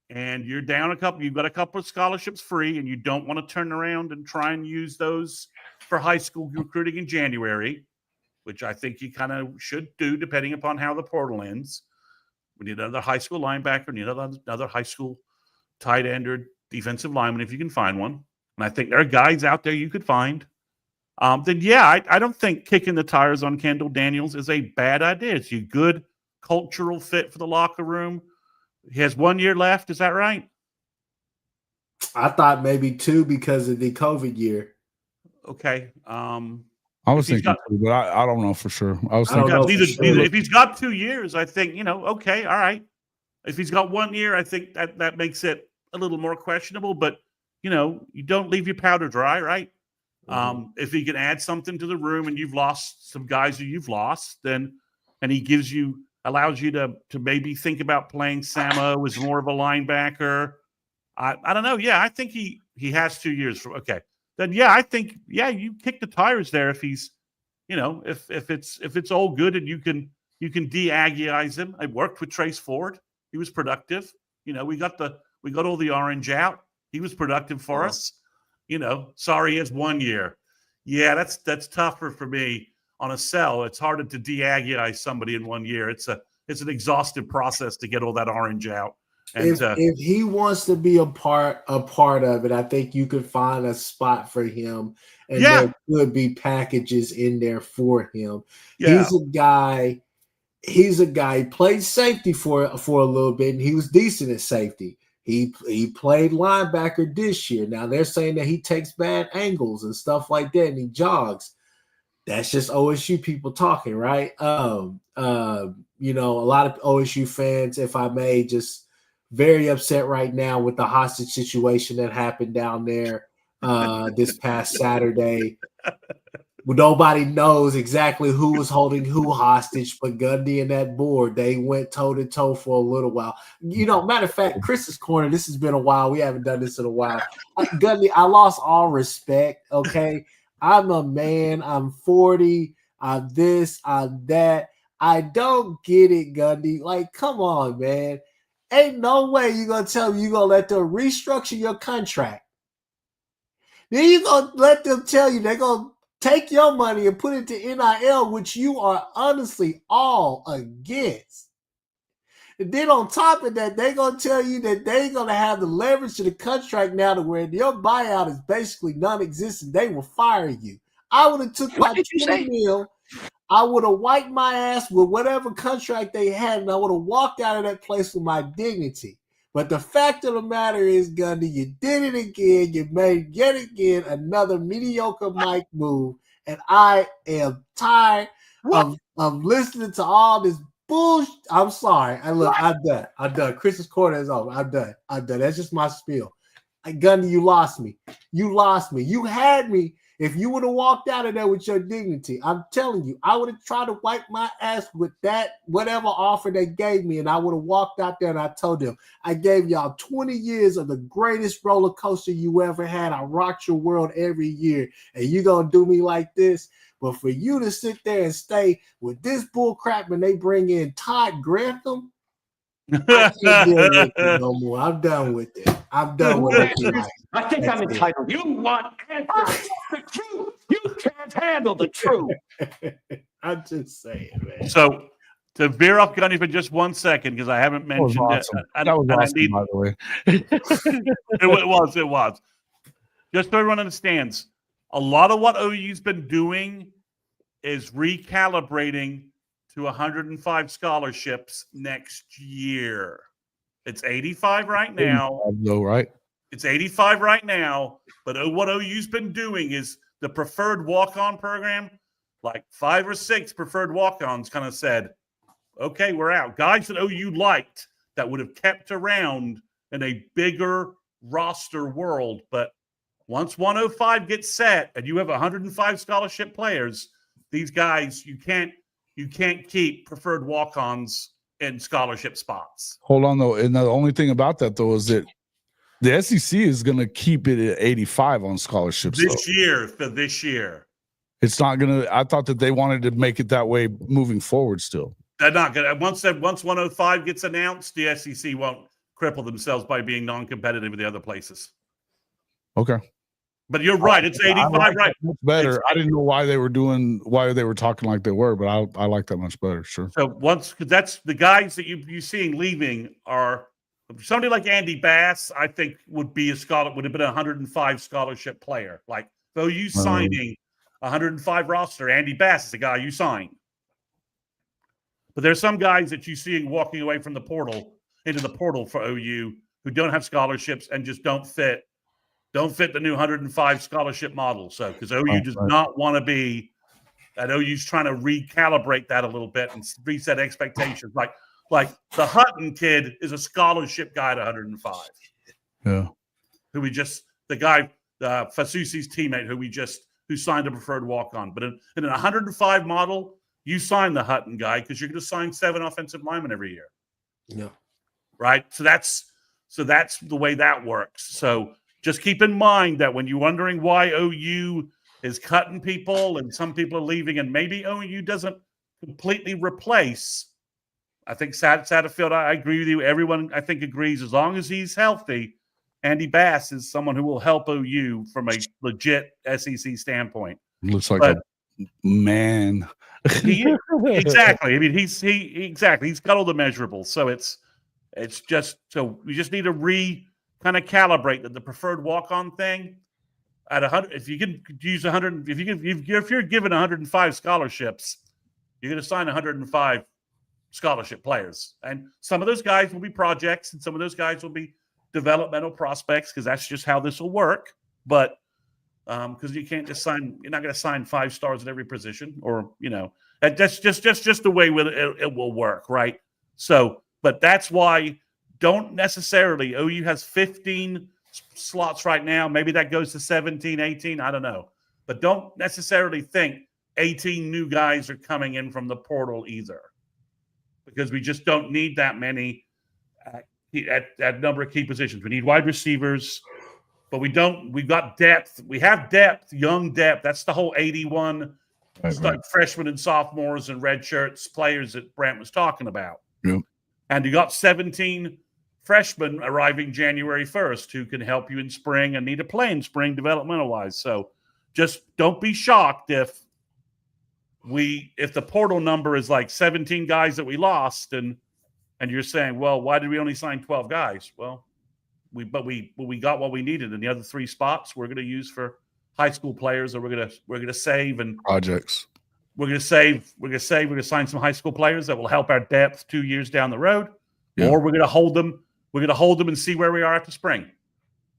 and you're down you've got a couple of scholarships free, and you don't want to turn around and try and use those for high school recruiting in January, which I think you kind of should do depending upon how the portal ends. We need another high school linebacker, we need another high school tight end or defensive lineman if you can find one. And I think there are guys out there you could find. Then, yeah, I don't think kicking the tires on Kendall Daniels is a bad idea. It's a good cultural fit for the locker room. He has 1 year left. Is that right? I thought maybe 2 because of the COVID year. Okay. I was thinking, but I don't know for sure. If he's got 2 years, I think, okay, all right. If he's got 1 year, I think that makes it a little more questionable. But, you don't leave your powder dry, right? Mm-hmm. If he can add something to the room and you've lost some guys who you've lost, and he allows you to maybe think about playing Samo as more of a linebacker. I don't know. Yeah, I think he has 2 years. Okay. then yeah, I think you kick the tires there if he's, if it's all good and you can de-Aggieise him. I worked with Trace Ford. He was productive. We got all the orange out. He was productive for us. Sorry, he has 1 year. Yeah, that's tougher for me on a sell. It's harder to de-Aggieise somebody in 1 year. It's an exhaustive process to get all that orange out. And if he wants to be a part of it, I think you could find a spot for him, and there could be packages in there for him. Yeah. He's a guy. He played safety for a little bit, and he was decent at safety. He played linebacker this year. Now they're saying that he takes bad angles and stuff like that, and he jogs. That's just OSU people talking, right? A lot of OSU fans, if I may, just very upset right now with the hostage situation that happened down there this past Saturday. Nobody knows exactly who was holding who hostage, but Gundy and that board, they went toe-to-toe for a little while. Matter of fact, Chris's Corner, this has been a while. We haven't done this in a while. Gundy, I lost all respect, okay? I'm a man. I'm 40. I'm this. I'm that. I don't get it, Gundy. Like, come on, man. Ain't no way you're going to tell me you're going to let them restructure your contract. Then you're going to let them tell you they're going to take your money and put it to NIL, which you are honestly all against. And then on top of that, they're going to tell you that they're going to have the leverage to the contract now to where your buyout is basically non-existent. They will fire you. I would have took my 20 mil. I would have wiped my ass with whatever contract they had, and I would have walked out of that place with my dignity. But the fact of the matter is, Gundy, you did it again. You made yet again another mediocre mic move, and I am tired of listening to all this bullshit. I'm sorry. I'm done. Chris's Corner is over. I'm done. That's just my spiel. Gundy, you lost me. You had me. If you would have walked out of there with your dignity, I'm telling you, I would have tried to wipe my ass with that, whatever offer they gave me, and I would have walked out there and I told them, I gave y'all 20 years of the greatest roller coaster you ever had. I rocked your world every year, and you going to do me like this? But for you to sit there and stay with this bull crap when they bring in Todd Grantham, I can't deal with it no more. I'm done with it. I'm done with it. I think I'm entitled. You want answers. The truth. You can't handle the truth. I'm just saying, man. So to veer off Gundy for just 1 second, because I haven't mentioned that was awesome, by the way. It was. Just so everyone understands, a lot of what OU's been doing is recalibrating to 105 scholarships next year. It's 85 right now. Right? It's 85 right now. But what OU's been doing is the preferred walk-on program, like 5 or 6 preferred walk-ons kind of said, okay, we're out. Guys that OU liked that would have kept around in a bigger roster world. But once 105 gets set and you have 105 scholarship players, these guys, you can't keep preferred walk-ons in scholarship spots. Hold on, though. And the only thing about that, though, is that the SEC is going to keep it at 85 on scholarships. This year. It's not going to – I thought that they wanted to make it that way moving forward still. They're not going to – once 105 gets announced, the SEC won't cripple themselves by being non-competitive with the other places. Okay. But you're right. It's 85, right? Much better. I didn't know why they were talking like they were, but I like that much better. Sure. So because that's the guys that you seeing leaving are somebody like Andy Bass. I think would have been a 105 scholarship player. Like though you signing 105 roster, Andy Bass is the guy you sign. But there's some guys that you seeing walking away from the portal into the portal for OU who don't have scholarships and just don't fit the new 105 scholarship model. So because OU does not want to be, and OU's trying to recalibrate that a little bit and reset expectations. Like the Hutton kid is a scholarship guy at 105. Yeah. The guy, Fasusi's teammate who signed a preferred walk-on. But in an 105 model, you sign the Hutton guy because you're going to sign 7 offensive linemen every year. Yeah. Right. So that's the way that works. So just keep in mind that when you're wondering why OU is cutting people and some people are leaving, and maybe OU doesn't completely replace. I think Satterfield, I agree with you. Everyone, I think, agrees. As long as he's healthy, Andy Bass is someone who will help OU from a legit SEC standpoint. Looks like a man. Exactly. I mean, exactly. He's got all the measurables. So it's just so we just need to kind of calibrate that the preferred walk-on thing at 100. If you can use 100, if you're given 105 scholarships, you're going to sign 105 scholarship players, and some of those guys will be projects, and some of those guys will be developmental prospects, because that's just how this will work. But because you can't just sign, you're not going to sign 5 stars at every position, or that's just the way it will work, right? So, but that's why don't necessarily. OU has 15 slots right now. Maybe that goes to 17, 18. I don't know, but don't necessarily think 18 new guys are coming in from the portal either, because we just don't need that many at number of key positions. We need wide receivers, but we don't. We've got depth. We have depth, young depth. That's the whole 81 freshmen and sophomores and red shirts players that Brent was talking about. Yep. And you got 17 freshmen arriving January 1st who can help you in spring and need to play in spring developmental-wise. So just don't be shocked if the portal number is like 17 guys that we lost, and you're saying, well, why did we only sign 12 guys? Well, we got what we needed, and the other 3 spots we're going to use for high school players, or we're going to save and projects. We're going to sign some high school players that will help our depth 2 years down the road, or we're going to hold them. We're going to hold them and see where we are after spring.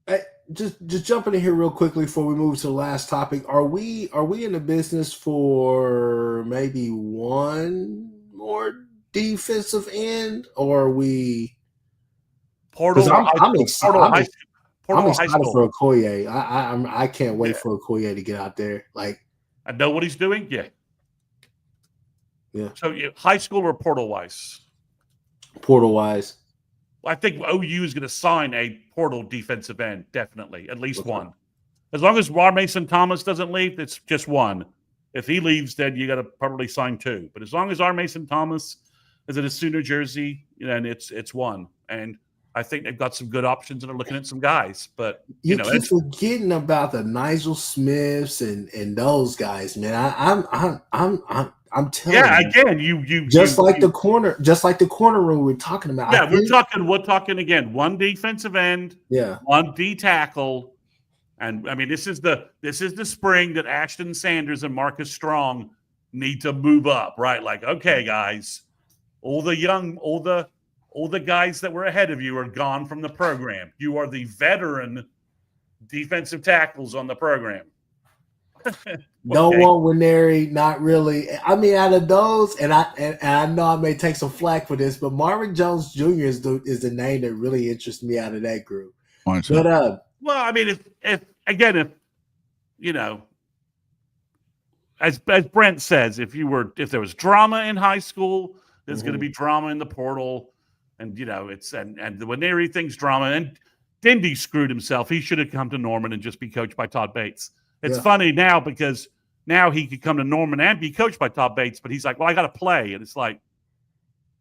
Hey, just jumping in here real quickly before we move to the last topic. Are we in the business for maybe one more defensive end, or are we portal? I'm excited school. for Okoye. I can't wait for Okoye to get out there. Like, I know what he's doing. Yeah. So high school or portal wise? Portal wise. I think OU is going to sign a portal defensive end, definitely, at least one. As long as Mason Thomas doesn't leave, it's just one. If he leaves, then you got to probably sign 2. But as long as Mason Thomas is in a Sooner jersey, then it's one. And I think they've got some good options and are looking at some guys. But you keep forgetting about the Nigel Smiths and those guys, man. I'm telling you. Yeah, again, you just like the corner room we're talking about. Yeah, we're talking again. 1 defensive end, 1 D tackle, and I mean this is the spring that Ashton Sanders and Marcus Strong need to move up, right? Like, okay, guys, all the guys that were ahead of you are gone from the program. You are the veteran defensive tackles on the program. No one Winery, not really. I mean, out of those, and I know I may take some flack for this, but Marvin Jones Jr. is the name that really interests me out of that group. But well, I mean, if as Brent says, if there was drama in high school, there's going to be drama in the portal, and the Winery thing's drama. And Dindy screwed himself. He should have come to Norman and just be coached by Todd Bates. It's funny now because now he could come to Norman and be coached by Todd Bates, but he's like, well, I got to play. And it's like,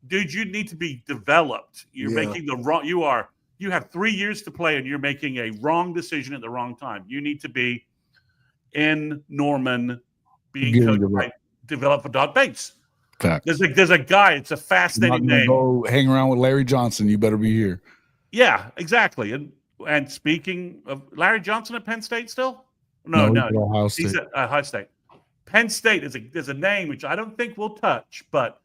dude, you need to be developed. You're making the wrong – you have 3 years to play, and you're making a wrong decision at the wrong time. You need to be in Norman being coached by developed for Todd Bates. Fact. There's a guy. It's a fascinating name. Go hang around with Larry Johnson. You better be here. Yeah, exactly. And speaking of Larry Johnson at Penn State still? No. Ohio State. He's at Ohio State. Penn State is a name which I don't think we'll touch, but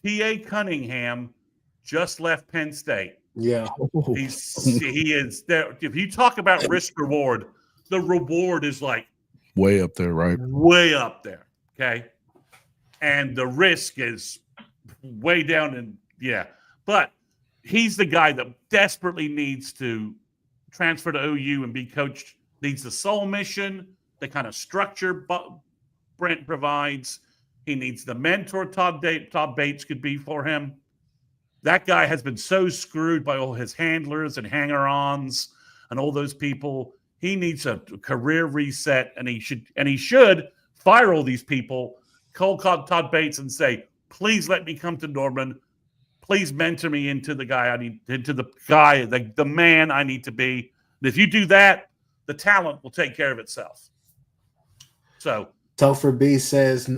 T.A. Cunningham just left Penn State. Yeah. He is there. If you talk about risk reward, the reward is like way up there, right? Way up there. Okay. And the risk is way down but he's the guy that desperately needs to transfer to OU and be coached. Needs the soul mission, the kind of structure Brent provides. He needs the mentor Todd Bates could be for him. That guy has been so screwed by all his handlers and hanger-ons and all those people. He needs a career reset, and he should fire all these people, call Todd Bates and say, please let me come to Norman. Please mentor me into the man I need to be. And if you do that, the talent will take care of itself. So Topher B says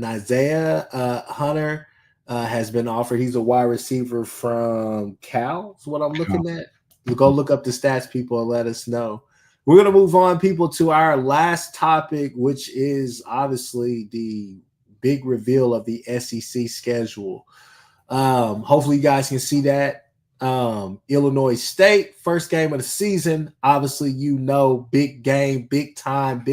Isaiah Hunter has been offered. He's a wide receiver from Cal. Is what I'm looking at. You go look up the stats, people, and let us know. We're going to move on, people, to our last topic, which is obviously the big reveal of the SEC schedule. Hopefully you guys can see that. Illinois State, first game of the season. Obviously, big game, big time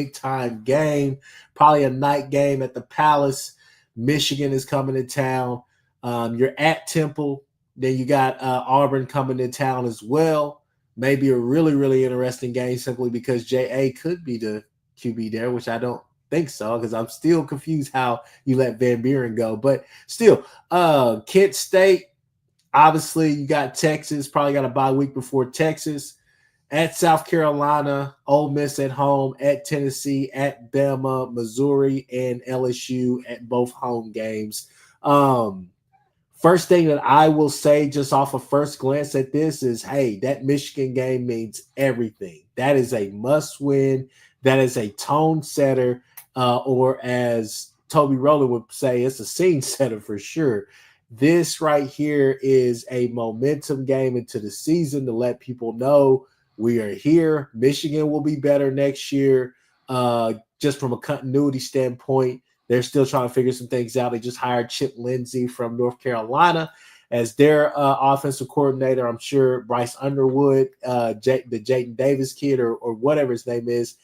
game. Probably a night game at the Palace. Michigan is coming to town. You're at Temple. Then you got Auburn coming to town as well. Maybe a really, really interesting game simply because J.A. could be the QB there, which I don't think so because I'm still confused how you let Van Buren go. But still, Kent State, obviously you got Texas, probably got a bye week before Texas. At South Carolina, Ole Miss at home, at Tennessee, at Bama, Missouri, and LSU at both home games. First thing that I will say just off of first glance at this is, hey, that Michigan game means everything. That is a must win. That is a tone setter, or as Toby Rowland would say, it's a scene setter for sure. This right here is a momentum game into the season to let people know we are here. Michigan will be better next year. Just from a continuity standpoint, they're still trying to figure some things out. They just hired Chip Lindsey from North Carolina as their offensive coordinator. I'm sure Bryce Underwood, the Jayden Davis kid or whatever his name is,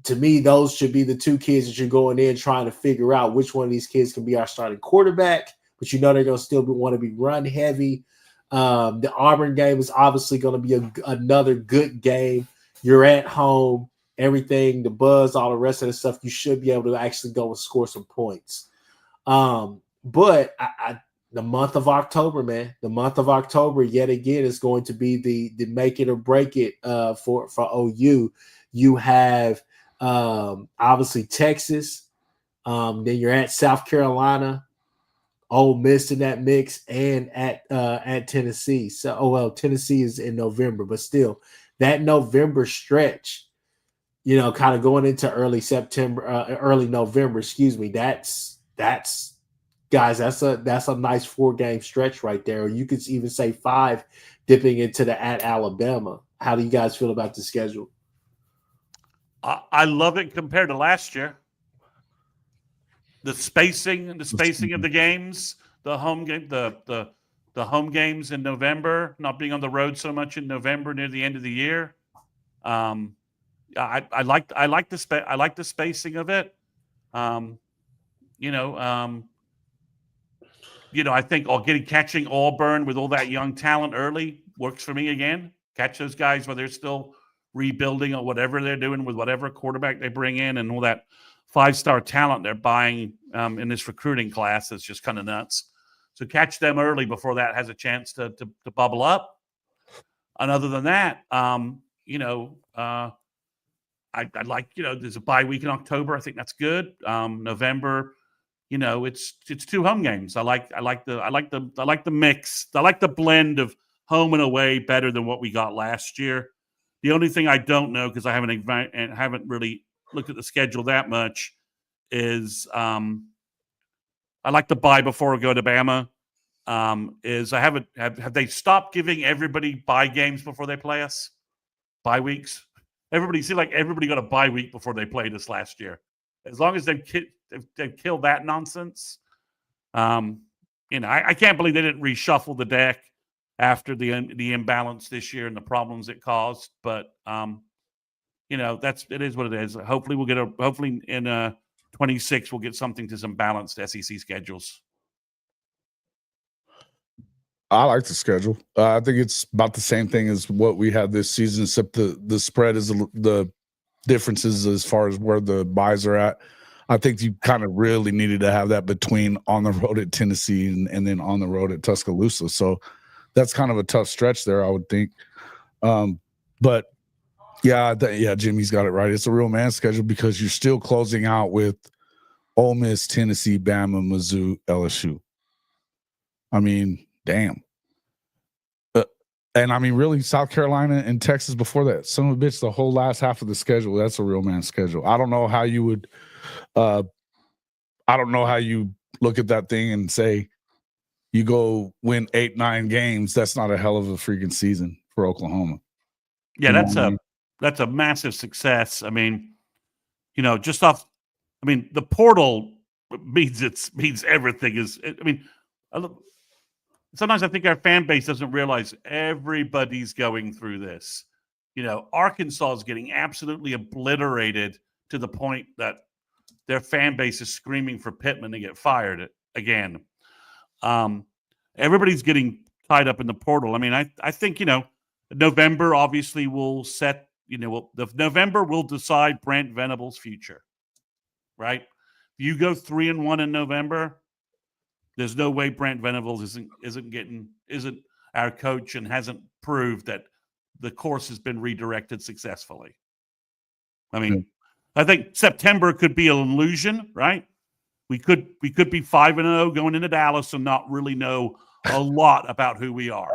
to me, those should be the two kids that you're going in trying to figure out which one of these kids can be our starting quarterback. But they're going to still want to be run heavy. The Auburn game is obviously going to be another good game. You're at home. Everything, the buzz, all the rest of the stuff, you should be able to actually go and score some points. But the month of October, man, yet again is going to be the make it or break it for OU. You have obviously Texas, then you're at South Carolina, Ole Miss in that mix, and at Tennessee. So, Tennessee is in November, but still, that November stretch, kind of going into early November, that's guys, that's a nice 4-game stretch right there. Or you could even say 5 dipping into the at Alabama. How do you guys feel about the schedule? I love it compared to last year. The spacing of the games, the home game, the home games in November, not being on the road so much in November near the end of the year. I like the spacing of it. I think catching Auburn with all that young talent early works for me again. Catch those guys while they're still rebuilding or whatever they're doing with whatever quarterback they bring in and all that 5-star talent they're buying in this recruiting class. That's just kind of nuts. So catch them early before that has a chance to bubble up. And other than that, I like, there's a bye week in October. I think that's good. November, it's 2 home games. I like the mix. I like the blend of home and away better than what we got last year. The only thing I don't know, because I haven't really looked at the schedule that much, is I like the bye before we go to Bama. Have they stopped giving everybody bye games before they play us? Bye weeks? Everybody got a bye week before they played us last year. As long as they've killed that nonsense, I can't believe they didn't reshuffle the deck after the imbalance this year and the problems it caused. But it is what it is. Hopefully in 26 we'll get something to some balanced SEC schedules. I like the schedule. I think it's about the same thing as what we had this season, except the spread is the differences as far as where the buys are at. I think you kind of really needed to have that between on the road at Tennessee and then on the road at Tuscaloosa. So that's kind of a tough stretch there, I would think. But yeah, Jimmy's got it right. It's a real man schedule because you're still closing out with Ole Miss, Tennessee, Bama, Mizzou, LSU. I mean, damn. And I mean, really, South Carolina and Texas before that. Son of a bitch, the whole last half of the schedule, that's a real man schedule. I don't know how you would I don't know how you look at that thing and say you go win 8-9 games. That's not a hell of a freaking season for Oklahoma. Yeah, You know what I mean? that's a massive success. I mean, just off. I mean, the portal means everything. Sometimes I think our fan base doesn't realize everybody's going through this. Arkansas is getting absolutely obliterated to the point that their fan base is screaming for Pittman to get fired again. Everybody's getting tied up in the portal. I mean, I think, November obviously will set, November will decide Brent Venables' future, right? If you go 3-1 in November, there's no way Brent Venables isn't our coach and hasn't proved that the course has been redirected successfully. I mean, I think September could be an illusion, right? We could be 5-0 going into Dallas and not really know a lot about who we are.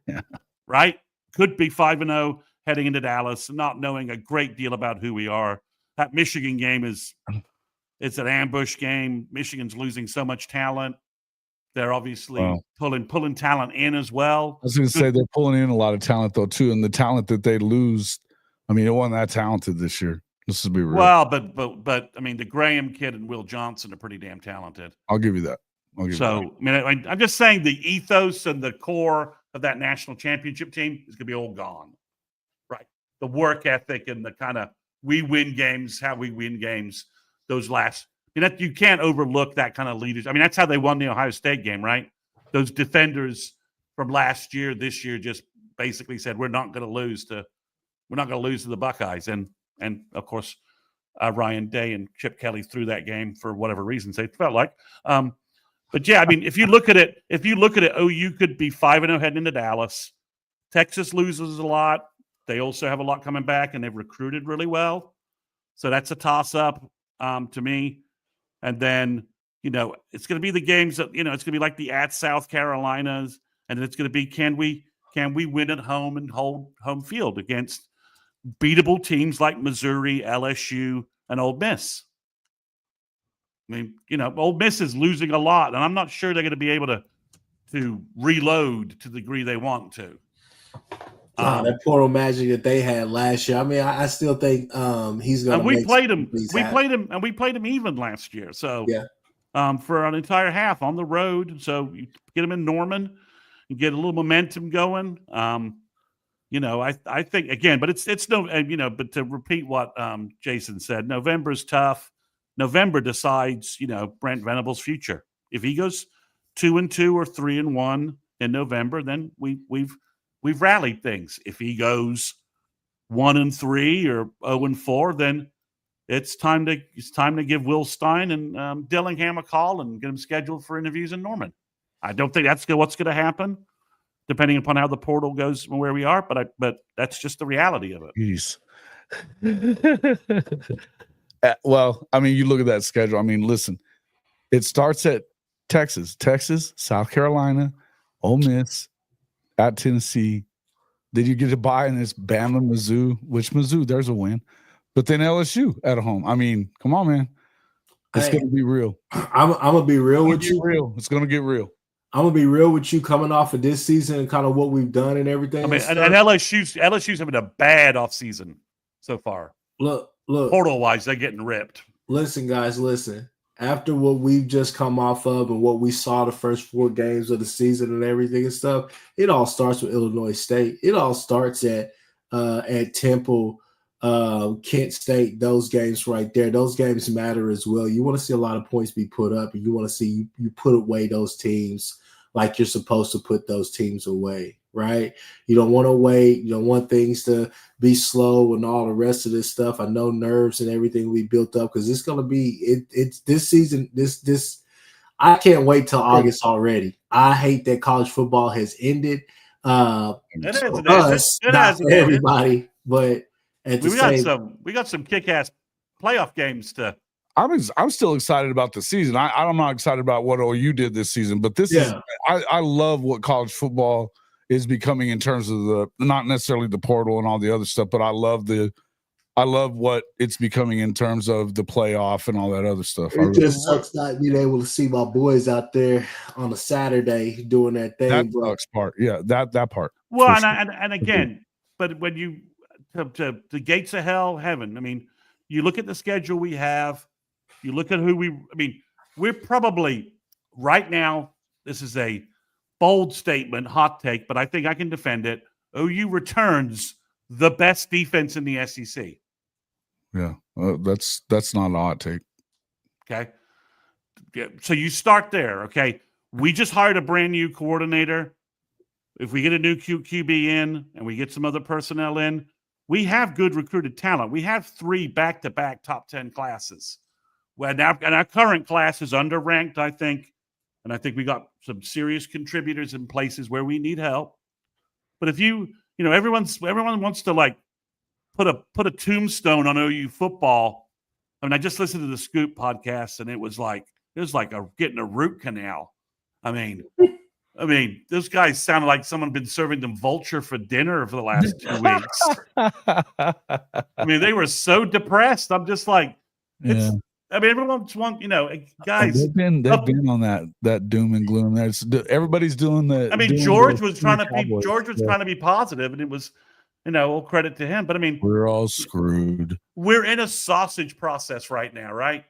Yeah. Right? Could be 5-0 heading into Dallas and not knowing a great deal about who we are. That Michigan game it's an ambush game. Michigan's losing so much talent. They're obviously pulling talent in as well. I was going to say they're pulling in a lot of talent though too, and the talent that they lose, I mean, it wasn't that talented this year. Let's be real. Well, but I mean, the Graham kid and Will Johnson are pretty damn talented. I'll give you that. I mean, I'm just saying the ethos and the core of that national championship team is going to be all gone, right? The work ethic and the kind of we win games, how we win games. Those last, you can't overlook that kind of leadership. I mean, that's how they won the Ohio State game, right? Those defenders from last year, this year, just basically said we're not going to lose to the Buckeyes, and of course, Ryan Day and Chip Kelly threw that game for whatever reasons they felt like. But yeah, I mean, if you look at it, OU could be 5-0 heading into Dallas. Texas loses a lot. They also have a lot coming back, and they've recruited really well. So that's a toss-up to me. And then, it's going to be the games that, it's going to be like the at South Carolinas, and then it's going to be can we win at home and hold home field against beatable teams like Missouri, LSU, and Ole Miss. I mean, Ole Miss is losing a lot, and I'm not sure they're going to be able to reload to the degree they want to. That portal magic that they had last year. I mean, I still think he's going to. We played him even last year. So yeah, for an entire half on the road. So you get him in Norman, and get a little momentum going. I think again, but it's no, but to repeat what Jason said, November's tough. November decides, Brent Venables' future. If he goes 2-2 or 3-1 in November, then we've rallied things. If he goes 1-3 or 0-4, then it's time to give Will Stein and Dillingham a call and get them scheduled for interviews in Norman. I don't think that's what's going to happen, depending upon how the portal goes and where we are. But that's just the reality of it. Jeez. Well, I mean, you look at that schedule. I mean, listen, it starts at Texas, South Carolina, Ole Miss, at Tennessee. Then you get to buy in this Bama, Mizzou, which Mizzou, there's a win. But then LSU at home. I mean, come on, man. It's going to be real. I'm going to be real with you. It's going to get real. I'm going to be real with you coming off of this season and kind of what we've done and everything. I mean, and LSU's having a bad offseason so far. Look. Portal-wise, they're getting ripped. Listen, guys, listen. After what we've just come off of and what we saw the first 4 games of the season and everything and stuff, it all starts with Illinois State. It all starts at Temple, Kent State, those games right there. Those games matter as well. You want to see a lot of points be put up, and you want to see you put away those teams like you're supposed to put those teams away, right? You don't want to wait. You don't want things to be slow and all the rest of this stuff. I know nerves and everything we built up because it's going to be it's this season. This I can't wait till August already. I hate that college football has ended. It is. For us, not for everybody, but at the same, we got some kick-ass playoff games to. I'm still excited about the season. I'm not excited about what OU did this season, but this is I love what college football is becoming in terms of the not necessarily the portal and all the other stuff, but I love what it's becoming in terms of the playoff and all that other stuff. It just sucks not being able to see my boys out there on a Saturday doing that thing. That sucks part. Yeah, that part. Well, and again, but when you to the gates of hell, heaven. I mean, you look at the schedule we have. You look at we're probably right now. This is a bold statement, hot take, but I think I can defend it. OU returns the best defense in the SEC. Yeah, that's not a hot take. Okay, so you start there. Okay, we just hired a brand new coordinator. If we get a new QB in and we get some other personnel in, we have good recruited talent. We have 3 back-to-back top 10 classes. Well, now, and our current class is underranked, I think, and I think we got some serious contributors in places where we need help. But if everyone wants to like put a tombstone on OU football. I mean, I just listened to the Scoop podcast, and it was like getting a root canal. I mean, those guys sounded like someone had been serving them vulture for dinner for the last 2 weeks. I mean, they were so depressed. I'm just like, everyone's guys. They've been on that doom and gloom. Everybody's doing the. I mean, George was trying to be positive, and it was, all credit to him. But I mean, we're all screwed. We're in a sausage process right now, right?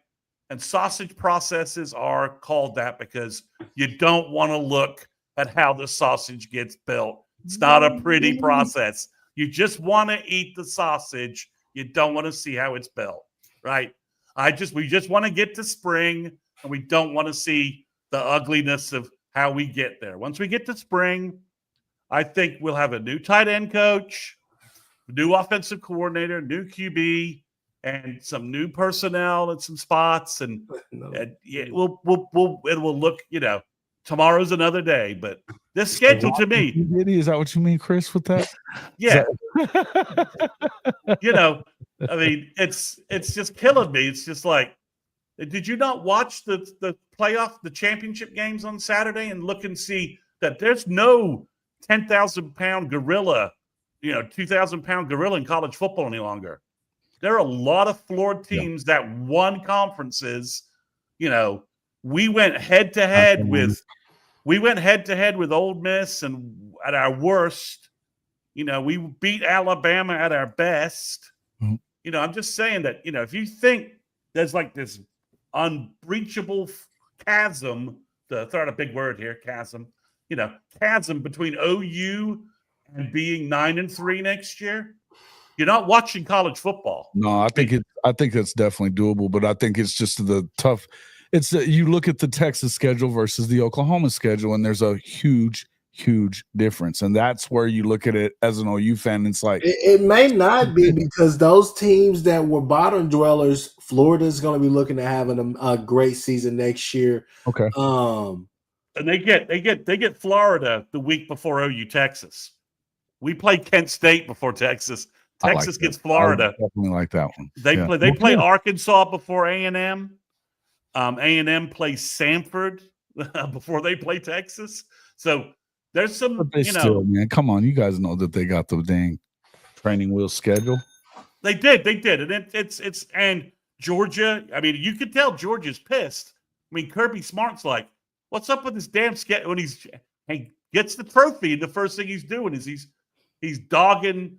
And sausage processes are called that because you don't want to look at how the sausage gets built. It's not a pretty process. You just want to eat the sausage. You don't want to see how it's built, right? We just want to get to spring, and we don't want to see the ugliness of how we get there. Once we get to spring, I think we'll have a new tight end coach, new offensive coordinator, new QB, and some new personnel and some spots, and it will look. Tomorrow's another day, but this schedule to me. Is that what you mean, Chris, with that? Yeah. I mean, it's just killing me. It's just like, did you not watch the playoff, the championship games on Saturday and look and see that there's no 10,000-pound gorilla, 2,000-pound gorilla in college football any longer? There are a lot of floored teams that won conferences. We went head-to-head with Ole Miss, and at our worst, we beat Alabama at our best. Mm-hmm. I'm just saying that, if you think there's like this unbreachable chasm, to throw out a big word here, chasm between OU and being 9-3 next year, you're not watching college football. No, I think that's definitely doable, but I think it's just the tough. It's you look at the Texas schedule versus the Oklahoma schedule, and there's a huge difference, and that's where you look at it as an OU fan. It's like it may not be because those teams that were bottom dwellers, Florida's going to be looking at having a great season next year. Okay, and they get Florida the week before OU Texas. We play Kent State before Texas. Texas gets Florida. I definitely like that one. They play Arkansas before A&M. A&M plays Samford before they play Texas. So there's some, but they still, man, come on. You guys know that they got the dang training wheel schedule. They did. And it's and Georgia, I mean, you could tell Georgia's pissed. I mean, Kirby Smart's like, what's up with this damn schedule? When he gets the trophy, and the first thing he's doing is he's dogging,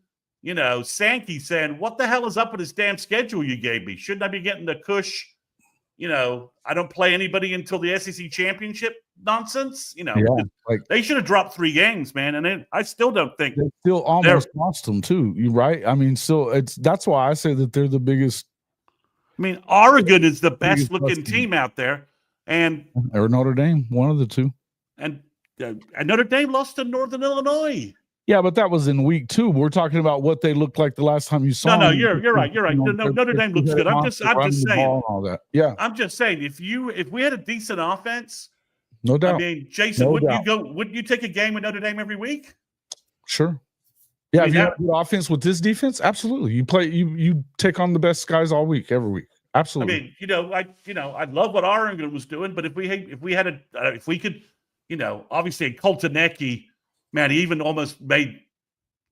Sankey, saying, what the hell is up with this damn schedule you gave me? Shouldn't I be getting the cush? I don't play anybody until the SEC championship nonsense. They should have dropped 3 games, man. And I still don't think they still almost lost them too. You right? I mean, that's why I say that they're the biggest. I mean, Oregon is the best looking team out there, or Notre Dame, one of the two. And Notre Dame lost to Northern Illinois. Yeah, but that was in week 2. We're talking about what they looked like the last time you saw them. No, you're right. Notre Dame looks good. I'm just saying. All that. Yeah. I'm just saying if we had a decent offense, no doubt. I mean, Jason, wouldn't you take a game with Notre Dame every week? Sure. Yeah, I mean, if you have good offense with this defense, absolutely. You take on the best guys all week, every week. I Absolutely. mean, I love what Oregon was doing, but if we could, obviously Koltanecki, man, he even almost made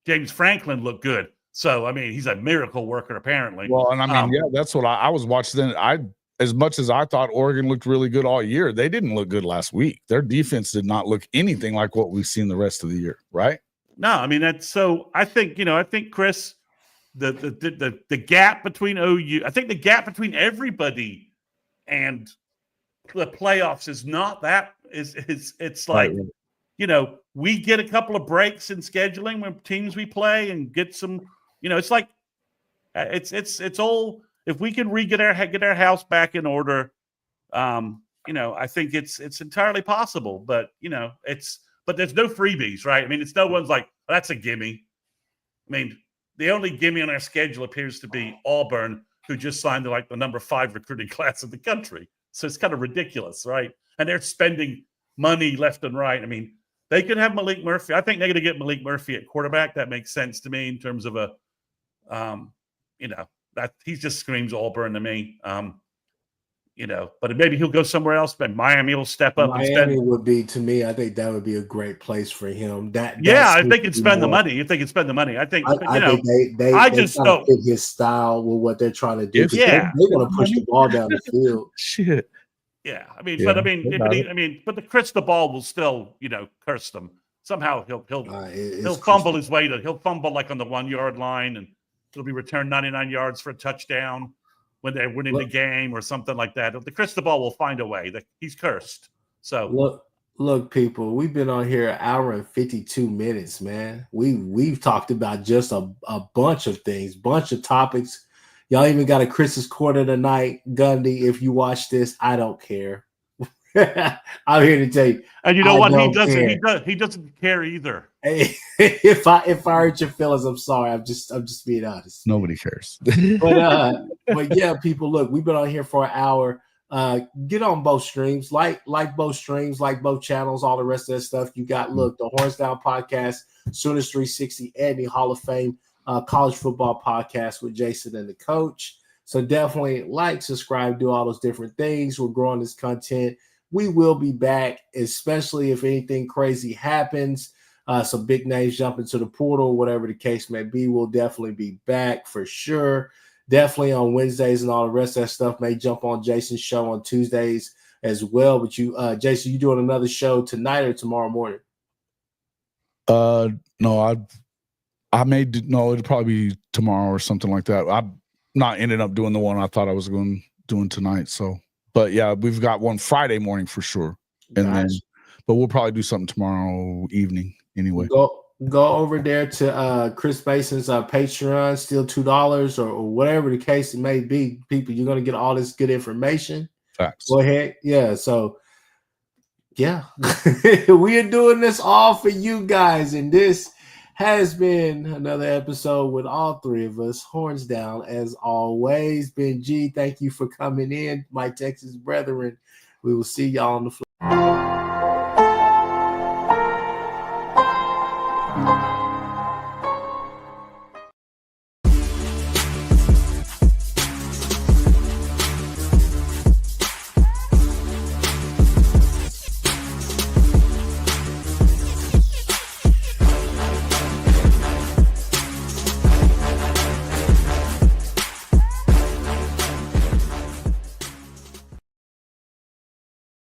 James Franklin look good. So I mean, he's a miracle worker apparently. Well, and I mean, yeah, that's what I was watching. Then as much as I thought Oregon looked really good all year, they didn't look good last week. Their defense did not look anything like what we've seen the rest of the year, right? No, I mean that's so. I think Kchris, the gap between OU, I think the gap between everybody and the playoffs is not that. It's like we get a couple of breaks in scheduling when teams we play and get some. It's like it's all. If we can get our house back in order, I think it's entirely possible. But but there's no freebies, right? I mean, it's no one's like, oh, that's a gimme. I mean, the only gimme on our schedule appears to be Auburn, who just signed the number 5 recruiting class in the country. So it's kind of ridiculous, right? And they're spending money left and right. I mean, they could have Malik Murphy. I think they're going to get Malik Murphy at quarterback. That makes sense to me in terms of that he just screams Auburn to me. But maybe he'll go somewhere else. But Miami will step up. Miami would be, to me, I think that would be a great place for him. If they can spend the money. I think they just don't fit his style with what they're trying to do. They're going to push the ball down the field. Shit. Yeah, but the crystal ball will still, curse them. Somehow he'll fumble his way he'll fumble like on the 1 yard line, and it'll be returned 99 yards for a touchdown when they're winning the game or something like that. The crystal ball will find a way. He's cursed. So look, people, we've been on here 1 hour and 52 minutes, man. We've talked about just a bunch of things, bunch of topics. Y'all even got a Chris's Corner tonight. Gundy, if you watch this, I don't care. I'm here to tell you. And you know what? He doesn't care either. Hey, if I hurt your feelings, I'm sorry. I'm just being honest. Nobody cares. but yeah, people, look, we've been on here for 1 hour. Get on both streams, like both streams, like both channels, all the rest of that stuff. You got the Horns Down Podcast, Sooners 360, and the Hall of Fame college football podcast with Jason and the coach. So definitely like, subscribe, do all those different things. We're growing this content. We will be back, especially if anything crazy happens. Some big names jump into the portal, whatever the case may be. We'll definitely be back for sure. Definitely on Wednesdays and all the rest of that stuff. May jump on Jason's show on Tuesdays as well. But Jason, you doing another show tonight or tomorrow morning? No, it'll probably be tomorrow or something like that. I'm not ended up doing the one I thought I was doing tonight. So, but yeah, we've got one Friday morning for sure, but we'll probably do something tomorrow evening anyway. Go over there to Chris Mason's Patreon, still $2 or whatever the case it may be. People, you're gonna get all this good information. Facts. Go ahead, yeah. So, yeah, we are doing this all for you guys, and this has been another episode with all three of us. Horns down, as always. Ben G, thank you for coming in, my Texas brethren. We will see y'all on the floor.